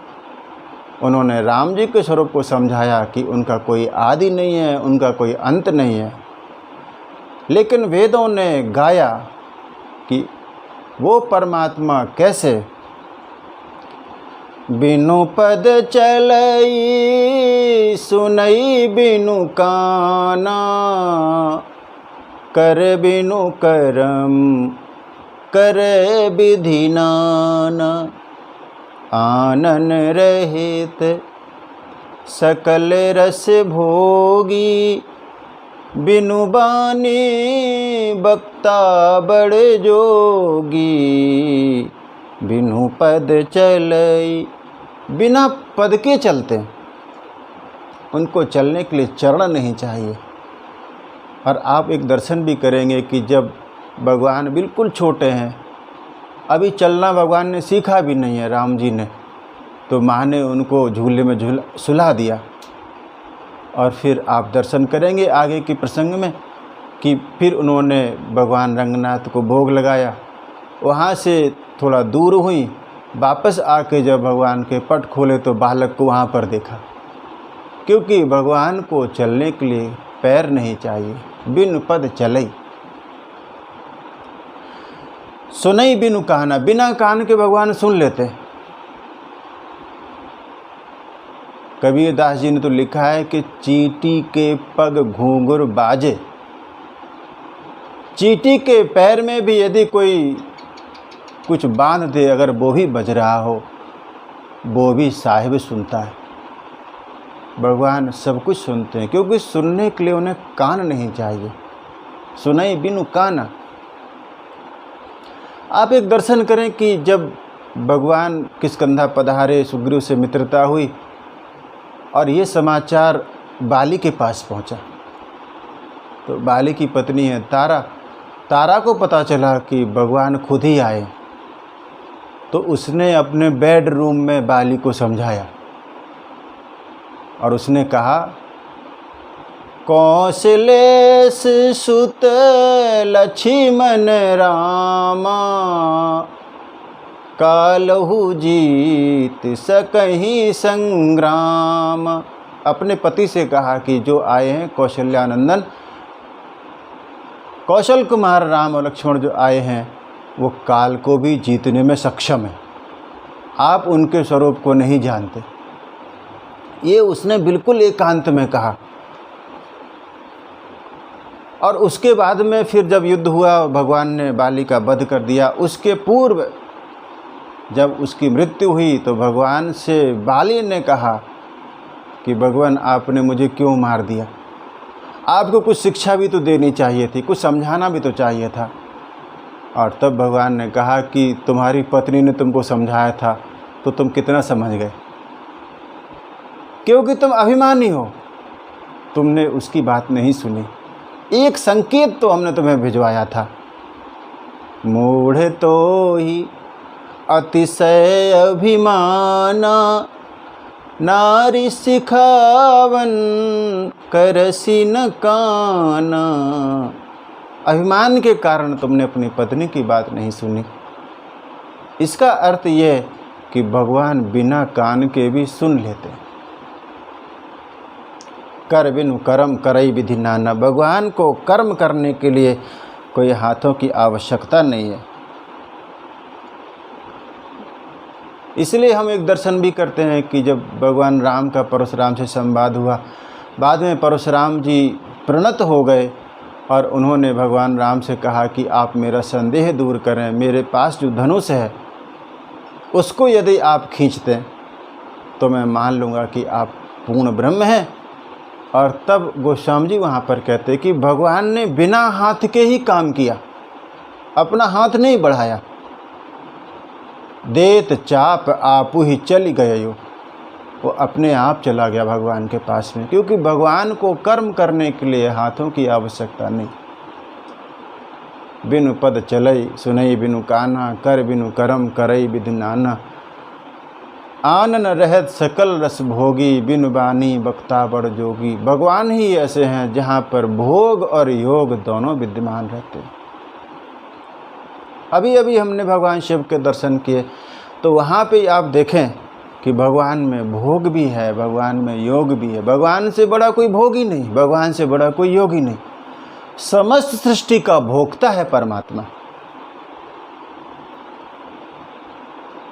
उन्होंने राम जी के स्वरूप को समझाया कि उनका कोई आदि नहीं है, उनका कोई अंत नहीं है। लेकिन वेदों ने गाया कि वो परमात्मा कैसे बिनु पद चलई, सुनई बिनु काना, कर बिनु करम करे विधि नाना। आनन रहित सकल रस भोगी, बिनु बानी बक्ता बड़ जोगी। बिनु पद चलई, बिना पद के चलते, उनको चलने के लिए चरण नहीं चाहिए। और आप एक दर्शन भी करेंगे कि जब भगवान बिल्कुल छोटे हैं, अभी चलना भगवान ने सीखा भी नहीं है राम जी ने, तो माँ ने उनको झूले में सुला दिया। और फिर आप दर्शन करेंगे आगे के प्रसंग में कि फिर उन्होंने भगवान रंगनाथ को भोग लगाया। वहाँ से थोड़ा दूर हुई, वापस आके जब भगवान के पट खोले तो बालक को वहाँ पर देखा, क्योंकि भगवान को चलने के लिए पैर नहीं चाहिए। बिनु पद चलई, सुनई बिनु काना, बिना कान के भगवान सुन लेते। कबीर दास जी ने तो लिखा है कि चींटी के पग घूंघर बाजे। चींटी के पैर में भी यदि कोई कुछ बांध दे, अगर वो भी बज रहा हो, वो भी साहिब सुनता है। भगवान सब कुछ सुनते हैं, क्योंकि सुनने के लिए उन्हें कान नहीं चाहिए। सुनई बिनु काना। आप एक दर्शन करें कि जब भगवान किष्किंधा पधारे, सुग्रीव से मित्रता हुई और ये समाचार बाली के पास पहुंचा, तो बाली की पत्नी है तारा को पता चला कि भगवान खुद ही आए, तो उसने अपने बेडरूम में बाली को समझाया और उसने कहा, कौशलेश सुत लक्ष्मण रामा, कालहु जीत सकहीं संग्राम। अपने पति से कहा कि जो आए हैं कौशल्यानंदन, कौशल कुमार राम और लक्ष्मण जो आए हैं वो काल को भी जीतने में सक्षम है। आप उनके स्वरूप को नहीं जानते। ये उसने बिल्कुल एकांत में कहा। और उसके बाद में फिर जब युद्ध हुआ, भगवान ने बाली का वध कर दिया। उसके पूर्व जब उसकी मृत्यु हुई तो भगवान से बाली ने कहा कि भगवान आपने मुझे क्यों मार दिया, आपको कुछ शिक्षा भी तो देनी चाहिए थी, कुछ समझाना भी तो चाहिए था। और तब भगवान ने कहा कि तुम्हारी पत्नी ने तुमको समझाया था तो तुम कितना समझ गए, क्योंकि तुम अभिमानी हो, तुमने उसकी बात नहीं सुनी। एक संकेत तो हमने तुम्हें भिजवाया था, मूढ़ तो ही अतिशय अभिमाना, नारी सिखावन करसी न काना। अभिमान के कारण तुमने अपनी पत्नी की बात नहीं सुनी। इसका अर्थ यह कि भगवान बिना कान के भी सुन लेते। कर बिनु कर्म करई विधि नाना। भगवान को कर्म करने के लिए कोई हाथों की आवश्यकता नहीं है। इसलिए हम एक दर्शन भी करते हैं कि जब भगवान राम का परशुराम से संवाद हुआ, बाद में परशुराम जी प्रणत हो गए और उन्होंने भगवान राम से कहा कि आप मेरा संदेह दूर करें, मेरे पास जो धनुष है उसको यदि आप खींचते तो मैं मान लूँगा कि आप पूर्ण ब्रह्म हैं। और तब गोस्वामी जी वहाँ पर कहते कि भगवान ने बिना हाथ के ही काम किया, अपना हाथ नहीं बढ़ाया। देत चाप आपू ही चल गयो, वो अपने आप चला गया भगवान के पास में, क्योंकि भगवान को कर्म करने के लिए हाथों की आवश्यकता नहीं। बिनु पद चलई सुनई बिनु काना, कर बिनु करम करई विधि नाना। आनन रहत सकल रस भोगी, बिनु बानी बक्ता बड़ जोगी। भगवान ही ऐसे हैं जहाँ पर भोग और योग दोनों विद्यमान रहते हैं। अभी अभी हमने भगवान शिव के दर्शन किए, तो वहाँ पे आप देखें कि भगवान में भोग भी है, भगवान में योग भी है। भगवान से बड़ा कोई भोगी नहीं, भगवान से बड़ा कोई योगी नहीं। समस्त सृष्टि का भोक्ता है परमात्मा।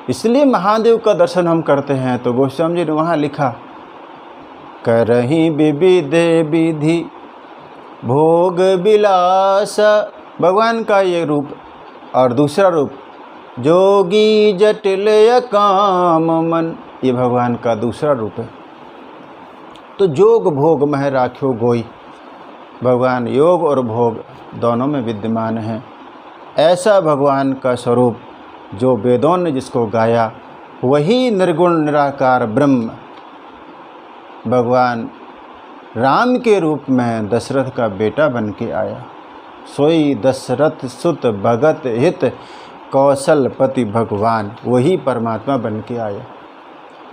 इसलिए महादेव का दर्शन हम करते हैं तो गोस्वामी जी ने वहाँ लिखा, करहीं विविध विधि भोग विलास। भगवान का ये रूप और दूसरा रूप जोगी जटिल काम मन, ये भगवान का दूसरा रूप है। तो जोग भोग मह राख्यो गोई, भगवान योग और भोग दोनों में विद्यमान हैं। ऐसा भगवान का स्वरूप जो वेदों ने जिसको गाया, वही निर्गुण निराकार ब्रह्म भगवान राम के रूप में दशरथ का बेटा बन के आया। सोई दशरथ सुत भगत हित कौशलपति भगवान, वही परमात्मा बन के आया।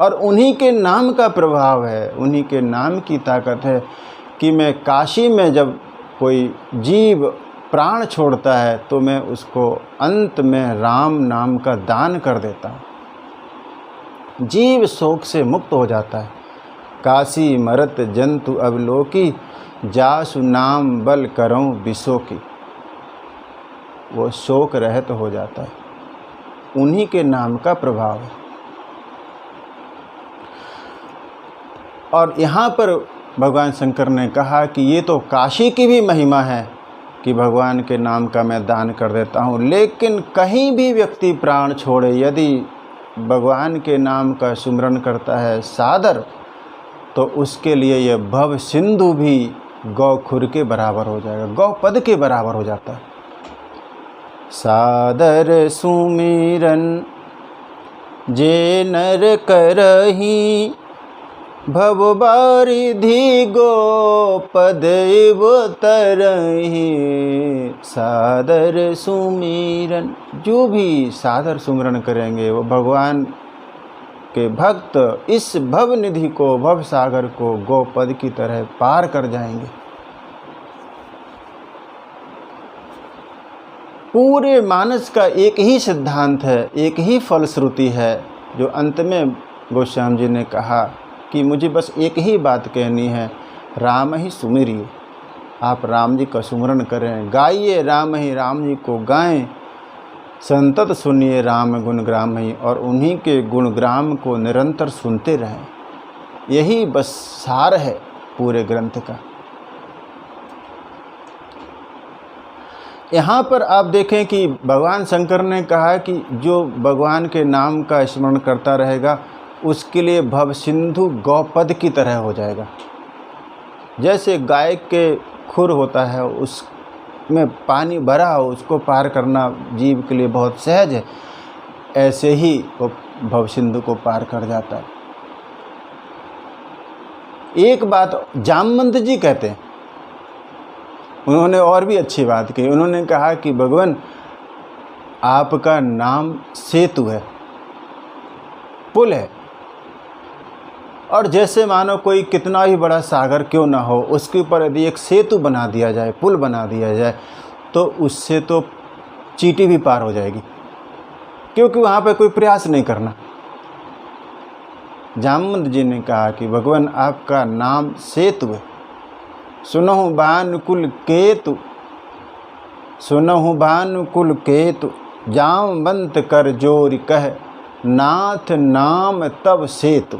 और उन्हीं के नाम का प्रभाव है, उन्हीं के नाम की ताकत है कि मैं काशी में जब कोई जीव प्राण छोड़ता है तो मैं उसको अंत में राम नाम का दान कर देता हूँ। जीव शोक से मुक्त हो जाता है। काशी मरत जंतु अवलोकी, जासु नाम बल करऊँ विशोकी। वो शोक रहित हो जाता है, उन्हीं के नाम का प्रभाव है। और यहाँ पर भगवान शंकर ने कहा कि ये तो काशी की भी महिमा है कि भगवान के नाम का मैं दान कर देता हूँ, लेकिन कहीं भी व्यक्ति प्राण छोड़े यदि भगवान के नाम का सुमिरन करता है सादर, तो उसके लिए यह भव सिंधु भी गौ खुर के बराबर हो जाएगा, गौ पद के बराबर हो जाता है। सादर सुमिरन जे नर करही, भव बारिधि गोपद तरही। सादर सुमिरन, जो भी सादर सुमिरन करेंगे वो भगवान के भक्त इस भव निधि को, भव सागर को गोपद की तरह पार कर जाएंगे। पूरे मानस का एक ही सिद्धांत है, एक ही फलश्रुति है, जो अंत में गोस्वामी जी ने कहा कि मुझे बस एक ही बात कहनी है, राम ही सुमिरिए। आप राम जी का सुमिरन करें, गाइए राम ही, राम जी को गाएं, संतत सुनिए राम गुणग्राम ही, और उन्हीं के गुणग्राम को निरंतर सुनते रहें। यही बस सार है पूरे ग्रंथ का। यहाँ पर आप देखें कि भगवान शंकर ने कहा कि जो भगवान के नाम का स्मरण करता रहेगा उसके लिए भव सिंधु गौपद की तरह हो जाएगा। जैसे गाय के खुर होता है, उसमें पानी भरा हो, उसको पार करना जीव के लिए बहुत सहज है, ऐसे ही वो भव सिंधु को पार कर जाता है। एक बात जामवंत जी कहते हैं, उन्होंने और भी अच्छी बात कही। उन्होंने कहा कि भगवान आपका नाम सेतु है, पुल है। और जैसे मानो कोई कितना भी बड़ा सागर क्यों ना हो, उसके ऊपर यदि एक सेतु बना दिया जाए, पुल बना दिया जाए, तो उससे तो चींटी भी पार हो जाएगी, क्योंकि वहाँ पे कोई प्रयास नहीं करना। जामवंत जी ने कहा कि भगवान आपका नाम सेतु है। सुनहु भानुकुल केतु, सुनहु भानुकुल केतु, जामवंत कर जोरि कह, नाथ नाम तब सेतु,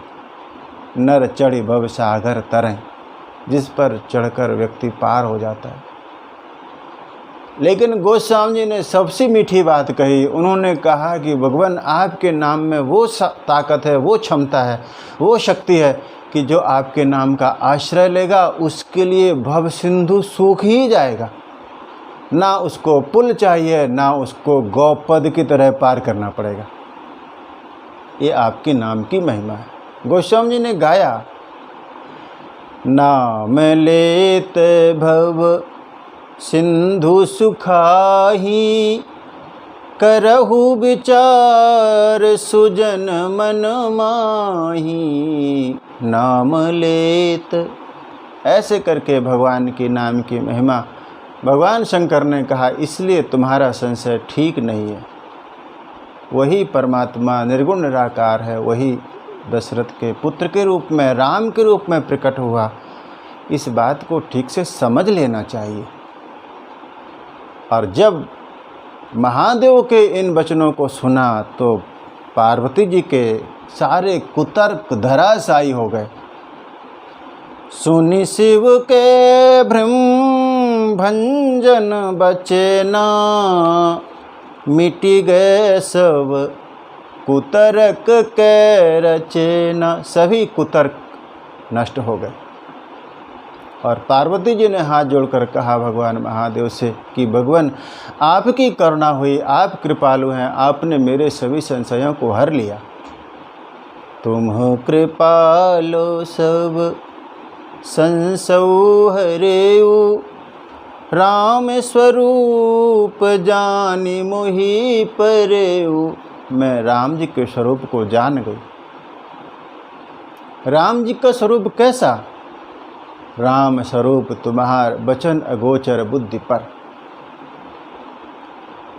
नर चढ़ी भव सागर तरह, जिस पर चढ़कर व्यक्ति पार हो जाता है। लेकिन गोस्वामी जी ने सबसे मीठी बात कही। उन्होंने कहा कि भगवान आपके नाम में वो ताकत है, वो क्षमता है, वो शक्ति है कि जो आपके नाम का आश्रय लेगा उसके लिए भव सिंधु सूख ही जाएगा। ना उसको पुल चाहिए, ना उसको गौपद की तरह पार करना पड़ेगा। ये आपके नाम की महिमा है। गोस्वामी जी ने गाया, नाम लेत भव सिंधु सुखाही, करहु विचार सुजन मन माही, नाम लेत। ऐसे करके भगवान के नाम की महिमा भगवान शंकर ने कहा, इसलिए तुम्हारा संशय ठीक नहीं है। वही परमात्मा निर्गुण निराकार है, वही दशरथ के पुत्र के रूप में, राम के रूप में प्रकट हुआ। इस बात को ठीक से समझ लेना चाहिए। और जब महादेव के इन वचनों को सुना तो पार्वती जी के सारे कुतर्क धराशायी हो गए। सुनि शिव के भ्रम भंजन बचे ना, मिटी गए सब कुतर्क के रचना। सभी कुतर्क नष्ट हो गए। और पार्वती जी ने हाथ जोड़कर कहा भगवान महादेव से कि भगवान आपकी करुणा हुई, आप कृपालु हैं, आपने मेरे सभी संशयों को हर लिया। तुम कृपालो सब संशय हरेऊ, राम स्वरूप जानी मोहि परेऊ। मैं राम जी के स्वरूप को जान गई। राम जी का स्वरूप कैसा? राम स्वरूप तुम्हार बचन अगोचर बुद्धि पर।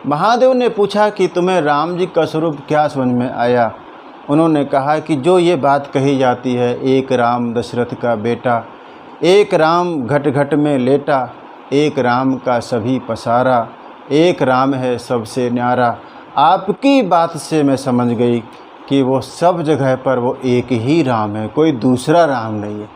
महादेव ने पूछा कि तुम्हें राम जी का स्वरूप क्या समझ में आया? उन्होंने कहा कि जो ये बात कही जाती है, एक राम दशरथ का बेटा, एक राम घट घट में लेटा, एक राम का सभी पसारा, एक राम है सबसे न्यारा। आपकी बात से मैं समझ गई कि वो सब जगह पर वो एक ही राम है, कोई दूसरा राम नहीं है।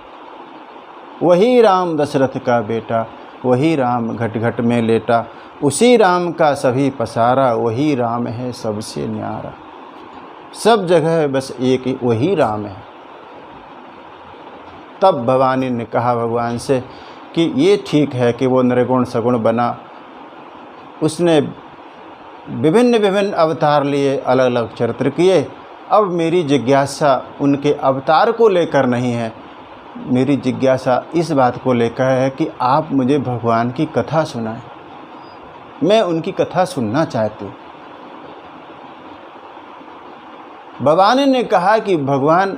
वही राम दशरथ का बेटा, वही राम घट घट में लेटा, उसी राम का सभी पसारा, वही राम है सबसे न्यारा। सब जगह बस एक ही वही राम है। तब भवानी ने कहा भगवान से कि ये ठीक है कि वो निर्गुण सगुण बना, उसने विभिन्न विभिन्न अवतार लिए, अलग अलग चरित्र किए। अब मेरी जिज्ञासा उनके अवतार को लेकर नहीं है, मेरी जिज्ञासा इस बात को लेकर है कि आप मुझे भगवान की कथा सुनाएं। मैं उनकी कथा सुनना चाहती हूँ। भवानी ने कहा कि भगवान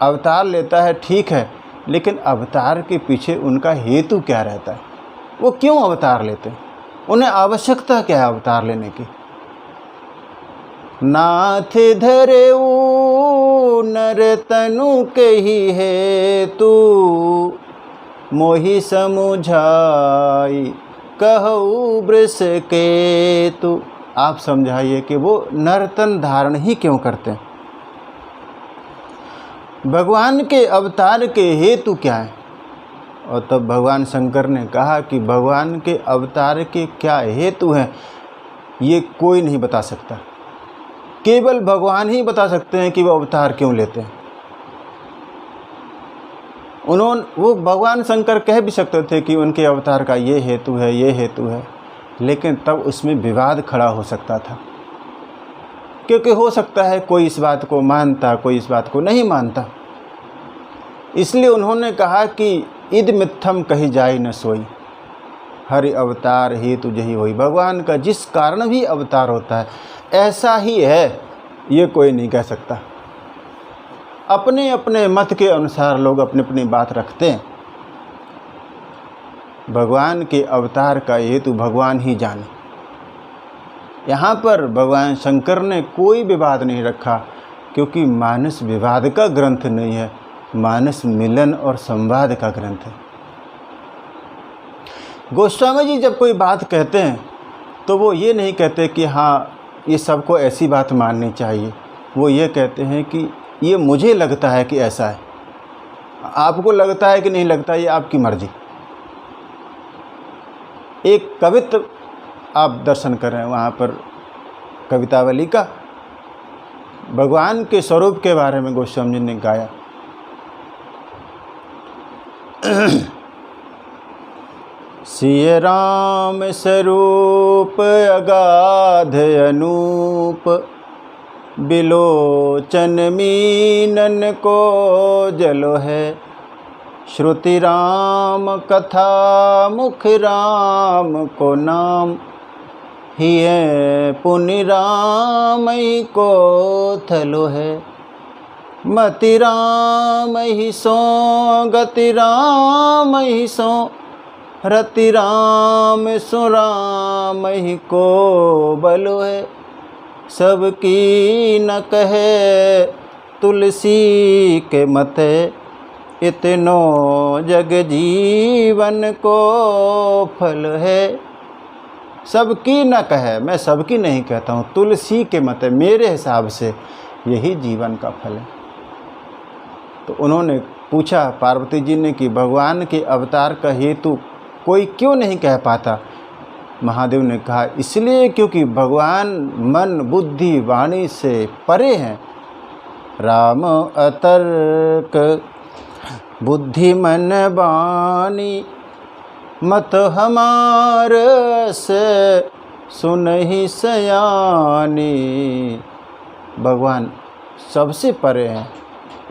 अवतार लेता है ठीक है, लेकिन अवतार के पीछे उनका हेतु क्या रहता है? वो क्यों अवतार लेते हैं? उन्हें आवश्यकता क्या है अवतार लेने की? नाथ धरेऊ नर तनु कही है तू, मोहि समुझाई कहू वृष के तू। आप समझाइए कि वो नर्तन धारण ही क्यों करते हैं? भगवान के अवतार के हेतु क्या है? और तब भगवान शंकर ने कहा कि भगवान के अवतार के क्या हेतु हैं, ये कोई नहीं बता सकता। केवल भगवान ही बता सकते हैं कि वो अवतार क्यों लेते हैं। वो भगवान शंकर कह भी सकते थे कि उनके अवतार का ये हेतु है, ये हेतु है, लेकिन तब उसमें विवाद खड़ा हो सकता था, क्योंकि हो सकता है कोई इस बात को मानता, कोई इस बात को नहीं मानता। इसलिए उन्होंने कहा कि इद मिथ्यम कही जाए न सोई, हरि अवतार ही तुझही होई। भगवान का जिस कारण भी अवतार होता है ऐसा ही है, ये कोई नहीं कह सकता। अपने अपने मत के अनुसार लोग अपनी अपनी बात रखते हैं। भगवान के अवतार का हेतु भगवान ही जाने। यहाँ पर भगवान शंकर ने कोई विवाद नहीं रखा, क्योंकि मानस विवाद का ग्रंथ नहीं है, मानस मिलन और संवाद का ग्रंथ है। गोस्वामी जी जब कोई बात कहते हैं तो वो ये नहीं कहते कि हाँ ये सबको ऐसी बात माननी चाहिए, वो ये कहते हैं कि ये मुझे लगता है कि ऐसा है, आपको लगता है कि नहीं लगता, ये आपकी मर्जी। एक कवित्व आप दर्शन कर रहे हैं, वहाँ पर कवितावली का भगवान के स्वरूप के बारे में गोस्वामी जी ने गाया। सिय राम स्वरूप अगाध अनूप, बिलोचन मीनन को जलो है। श्रुति राम कथा मुख राम को नाम, हिय पुनि राम ही को थलो है। मति राम ही सो गति राम ही सो, रति राम सो राम ही को बलो है। सबकी न कहे तुलसी के मते, इतनो जग जीवन को फल है। सबकी न कहे, मैं सबकी नहीं कहता हूँ, तुलसी के मते, मेरे हिसाब से यही जीवन का फल है। तो उन्होंने पूछा पार्वती जी ने कि भगवान के अवतार का हेतु कोई क्यों नहीं कह पाता। महादेव ने कहा इसलिए क्योंकि भगवान मन बुद्धि वाणी से परे हैं। राम अतर्क बुद्धि मन वाणी, मत हमार से सुनहि सयानी। भगवान सबसे परे हैं,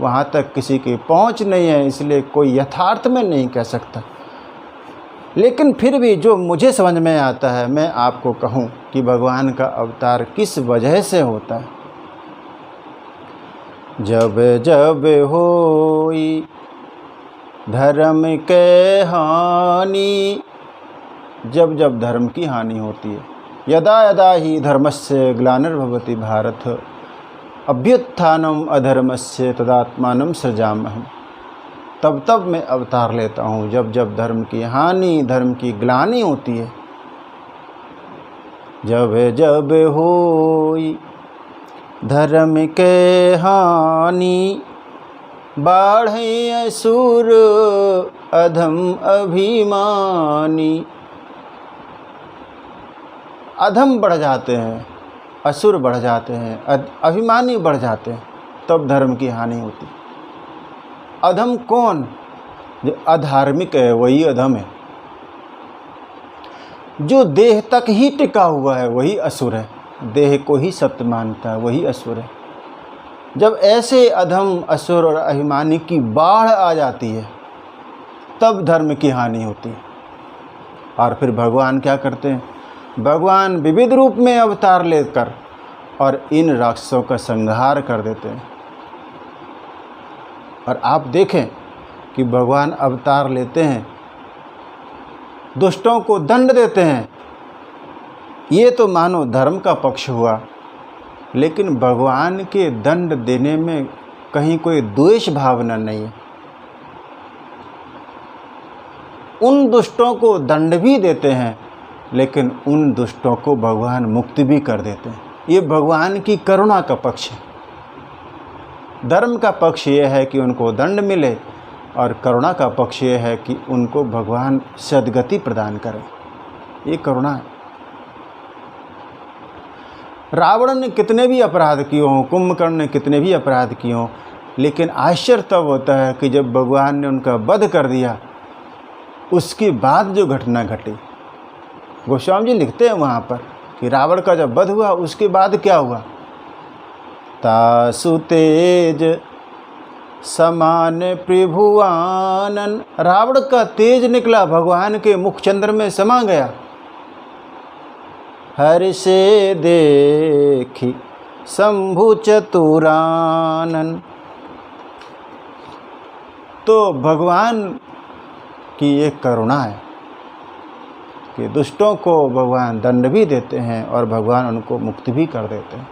वहाँ तक किसी की पहुँच नहीं है, इसलिए कोई यथार्थ में नहीं कह सकता। लेकिन फिर भी जो मुझे समझ में आता है, मैं आपको कहूँ कि भगवान का अवतार किस वजह से होता है। जब जब होई धर्म के हानि, जब जब धर्म की हानि होती है। यदा यदा ही धर्मस्य ग्लानिर्भवति भारत, अभ्युत्थानम अधर्मस्य तदात्मानं सृजाम्यहम्। तब तब मैं अवतार लेता हूँ जब जब धर्म की हानि, धर्म की ग्लानि होती है। जब जब होई धर्म के हानि, बाढ़े असुर अधम अभिमानी। अधम बढ़ जाते हैं, असुर बढ़ जाते हैं, अभिमानी बढ़ जाते हैं, तब धर्म की हानि होती है। अधम कौन? जो अधार्मिक है वही अधम है। जो देह तक ही टिका हुआ है वही असुर है, देह को ही सत्य मानता है वही असुर है। जब ऐसे अधम, असुर और अभिमानी की बाढ़ आ जाती है तब धर्म की हानि होती है। और फिर भगवान क्या करते हैं? भगवान विविध रूप में अवतार लेकर और इन राक्षसों का संहार कर देते हैं। और आप देखें कि भगवान अवतार लेते हैं, दुष्टों को दंड देते हैं। ये तो मानो धर्म का पक्ष हुआ, लेकिन भगवान के दंड देने में कहीं कोई द्वेष भावना नहीं है। उन दुष्टों को दंड भी देते हैं, लेकिन उन दुष्टों को भगवान मुक्ति भी कर देते हैं। ये भगवान की करुणा का पक्ष है। धर्म का पक्ष ये है कि उनको दंड मिले, और करुणा का पक्ष ये है कि उनको भगवान सद्गति प्रदान करें। ये करुणा है। रावण ने कितने भी अपराध किए हों, कुंभकर्ण ने कितने भी अपराध किए हों, लेकिन आश्चर्य तब होता है कि जब भगवान ने उनका वध कर दिया, उसके बाद जो घटना घटी। गोस्वामी जी लिखते हैं वहाँ पर कि रावण का जब वध हुआ उसके बाद क्या हुआ। तासु तेज समान त्रिभुवानन। रावण का तेज निकला, भगवान के मुखचंद्र में समा गया। हरि से देखी शंभु चतुरानन। तो भगवान की एक करुणा है कि दुष्टों को भगवान दंड भी देते हैं और भगवान उनको मुक्ति भी कर देते हैं।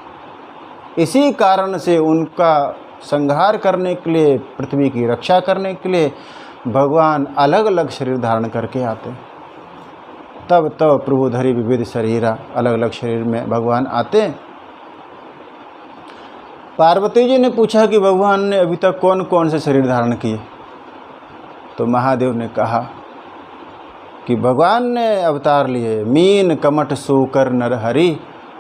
इसी कारण से उनका संहार करने के लिए, पृथ्वी की रक्षा करने के लिए भगवान अलग अलग शरीर धारण करके आते हैं। तब प्रभु धरि विविध शरीरा, अलग अलग शरीर में भगवान आते हैं। पार्वती जी ने पूछा कि भगवान ने अभी तक कौन कौन से शरीर धारण किए? तो महादेव ने कहा कि भगवान ने अवतार लिए, मीन कमठ सूकर नरहरि,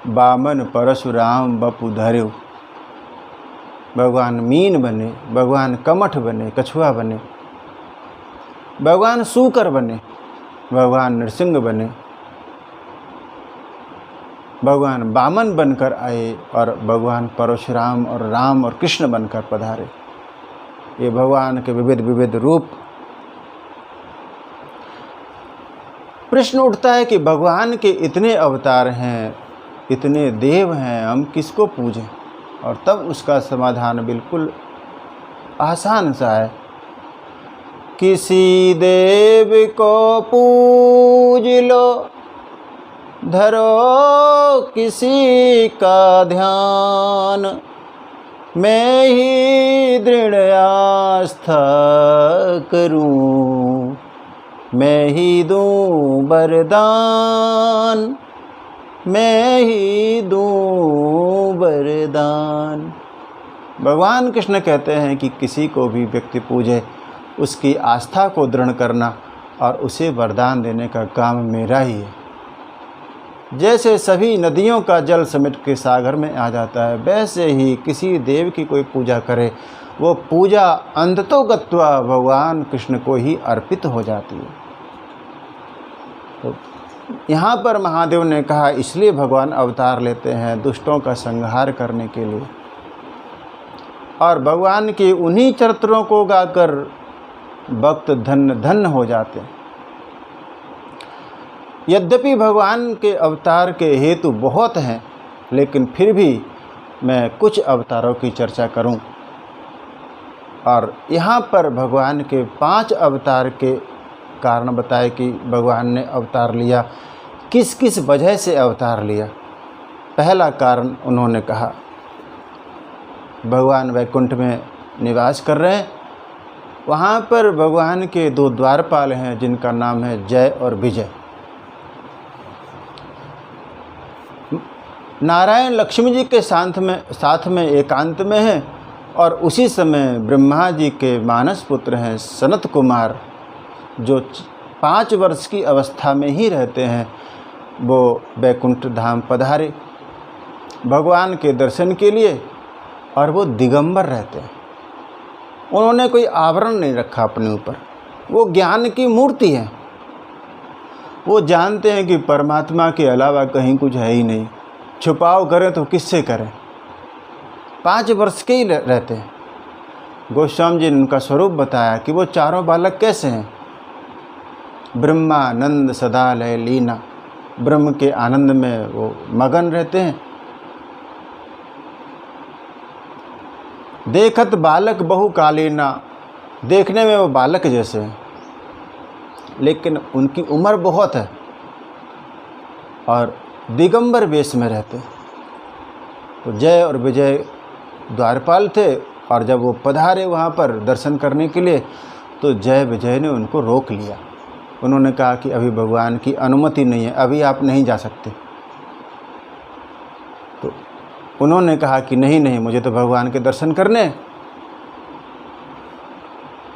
बामन परशुराम बपु धर्यु। भगवान मीन बने, भगवान कमठ बने, कछुआ बने, भगवान सूकर बने, भगवान नरसिंह बने, भगवान बामन बनकर आए और भगवान परशुराम और राम और कृष्ण बनकर पधारे। ये भगवान के विविध विविध रूप। प्रश्न उठता है कि भगवान के इतने अवतार हैं, इतने देव हैं, हम किसको पूजें? और तब उसका समाधान बिल्कुल आसान सा है। किसी देव को पूज लो, धरो किसी का ध्यान, मैं ही दृढ़ आस्था करूं, मैं ही दूं वरदान, मैं ही दूं वरदान। भगवान कृष्ण कहते हैं कि किसी को भी व्यक्ति पूजे, उसकी आस्था को दृढ़ करना और उसे वरदान देने का काम मेरा ही है। जैसे सभी नदियों का जल समेट के सागर में आ जाता है, वैसे ही किसी देव की कोई पूजा करे, वो पूजा अंततोगत्वा भगवान कृष्ण को ही अर्पित हो जाती है। तो यहाँ पर महादेव ने कहा, इसलिए भगवान अवतार लेते हैं दुष्टों का संहार करने के लिए, और भगवान के उन्हीं चरित्रों को गाकर भक्त धन्य धन्य हो जाते हैं। यद्यपि भगवान के अवतार के हेतु बहुत हैं, लेकिन फिर भी मैं कुछ अवतारों की चर्चा करूं। और यहाँ पर भगवान के 5 अवतार के कारण बताए कि भगवान ने अवतार लिया, किस किस वजह से अवतार लिया। पहला कारण उन्होंने कहा, भगवान वैकुंठ में निवास कर रहे हैं, वहाँ पर भगवान के 2 द्वारपाल हैं जिनका नाम है जय और विजय। नारायण लक्ष्मी जी के साथ में एकांत में हैं, और उसी समय ब्रह्मा जी के मानस पुत्र हैं सनत कुमार, जो 5 वर्ष की अवस्था में ही रहते हैं, वो वैकुंठ धाम पधारे भगवान के दर्शन के लिए, और वो दिगंबर रहते हैं। उन्होंने कोई आवरण नहीं रखा अपने ऊपर, वो ज्ञान की मूर्ति है। वो जानते हैं कि परमात्मा के अलावा कहीं कुछ है ही नहीं, छुपाव करें तो किससे करें। 5 वर्ष के ही रहते हैं। गोस्वामी जी ने उनका स्वरूप बताया कि वो चारों बालक कैसे हैं। ब्रह्मानंद सदा लय लीना, ब्रह्म के आनंद में वो मगन रहते हैं। देखत बालक बहु कालीना, देखने में वो बालक जैसे हैं, लेकिन उनकी उम्र बहुत है, और दिगंबर वेश में रहते हैं। तो जय और विजय द्वारपाल थे, और जब वो पधारे वहाँ पर दर्शन करने के लिए, तो जय विजय ने उनको रोक लिया। उन्होंने कहा कि अभी भगवान की अनुमति नहीं है, अभी आप नहीं जा सकते। तो उन्होंने कहा कि नहीं नहीं, मुझे तो भगवान के दर्शन करने।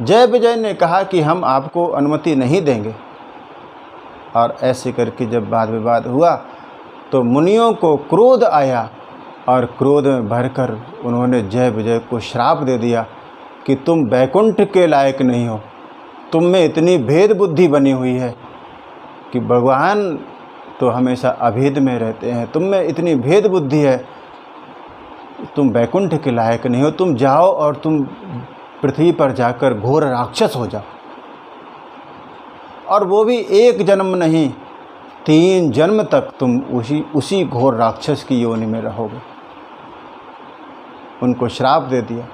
जय विजय ने कहा कि हम आपको अनुमति नहीं देंगे। और ऐसे करके जब वाद विवाद हुआ, तो मुनियों को क्रोध आया, और क्रोध में भरकर उन्होंने जय विजय को श्राप दे दिया कि तुम वैकुंठ के लायक नहीं हो, तुम में इतनी भेद बुद्धि बनी हुई है कि भगवान तो हमेशा अभेद में रहते हैं, तुम में इतनी भेद बुद्धि है, तुम वैकुंठ के लायक नहीं हो, तुम जाओ और तुम पृथ्वी पर जाकर घोर राक्षस हो जाओ, और वो भी एक जन्म नहीं, 3 जन्म तक तुम उसी घोर राक्षस की योनि में रहोगे। उनको श्राप दे दिया।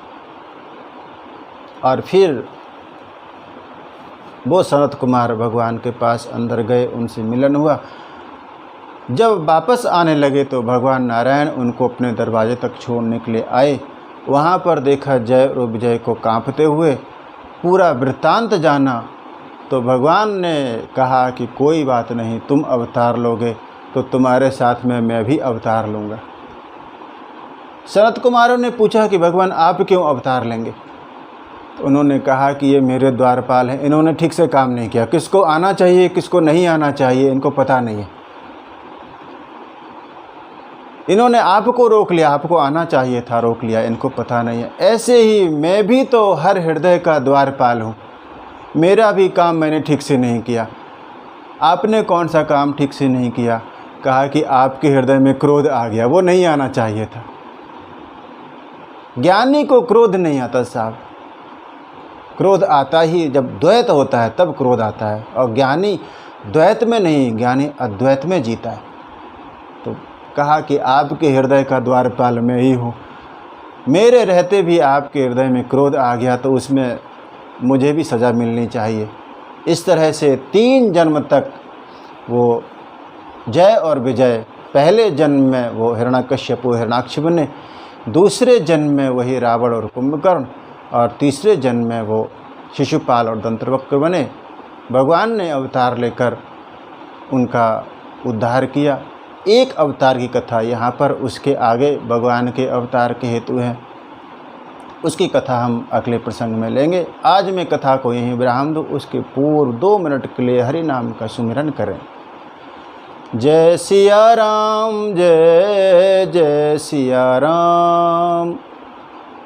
और फिर वो सनत कुमार भगवान के पास अंदर गए, उनसे मिलन हुआ। जब वापस आने लगे तो भगवान नारायण उनको अपने दरवाजे तक छोड़ने के लिए आए। वहाँ पर देखा जय और विजय को कांपते हुए, पूरा वृत्तांत जाना तो भगवान ने कहा कि कोई बात नहीं, तुम अवतार लोगे तो तुम्हारे साथ में मैं भी अवतार लूँगा। सनत कुमारों ने पूछा कि भगवान आप क्यों अवतार लेंगे? तो उन्होंने कहा कि ये मेरे द्वारपाल हैं, इन्होंने ठीक से काम नहीं किया, किसको आना चाहिए किसको नहीं आना चाहिए इनको पता नहीं है। इन्होंने आपको रोक लिया, आपको आना चाहिए था, रोक लिया, इनको पता नहीं है। ऐसे ही मैं भी तो हर हृदय का द्वारपाल हूँ, मेरा भी काम मैंने ठीक से नहीं किया। आपने कौन सा काम ठीक से नहीं किया? कहा कि आपके हृदय में क्रोध आ गया, वो नहीं आना चाहिए था। ज्ञानी को क्रोध नहीं आता साहब, क्रोध आता ही जब द्वैत होता है तब क्रोध आता है, और ज्ञानी द्वैत में नहीं, ज्ञानी अद्वैत में जीता है। तो कहा कि आपके हृदय का द्वारपाल मैं ही हूँ, मेरे रहते भी आपके हृदय में क्रोध आ गया तो उसमें मुझे भी सज़ा मिलनी चाहिए। इस तरह से 3 जन्म तक वो जय और विजय, पहले जन्म में वो हिरण्यकश्यप हिरणाक्ष बने, दूसरे जन्म में वही रावण और कुंभकर्ण, और तीसरे जन्म में वो शिशुपाल और दंत्रवक्र बने। भगवान ने अवतार लेकर उनका उद्धार किया। एक अवतार की कथा यहाँ पर, उसके आगे भगवान के अवतार के हेतु हैं, उसकी कथा हम अगले प्रसंग में लेंगे। आज मैं कथा को यहीं विराम दूँ, उसके पूर्व 2 मिनट के लिए हरि नाम का सुमिरन करें। जय सिया राम, जय जय सिया राम,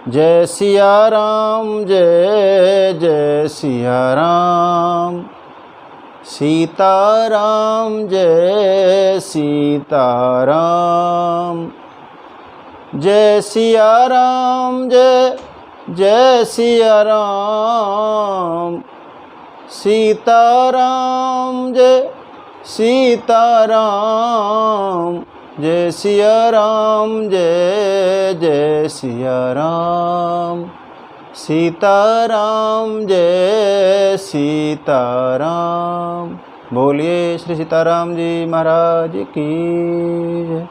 जय सिया राम, जय जय सिया राम, सीताराम जय सीताराम, जय सिया राम, जय जय सिया राम, सीताराम जय सीताराम, जय सिया राम, जय जय सिया राम, सीताराम जय सीताराम। बोलिए श्री सीताराम जी महाराज की जय।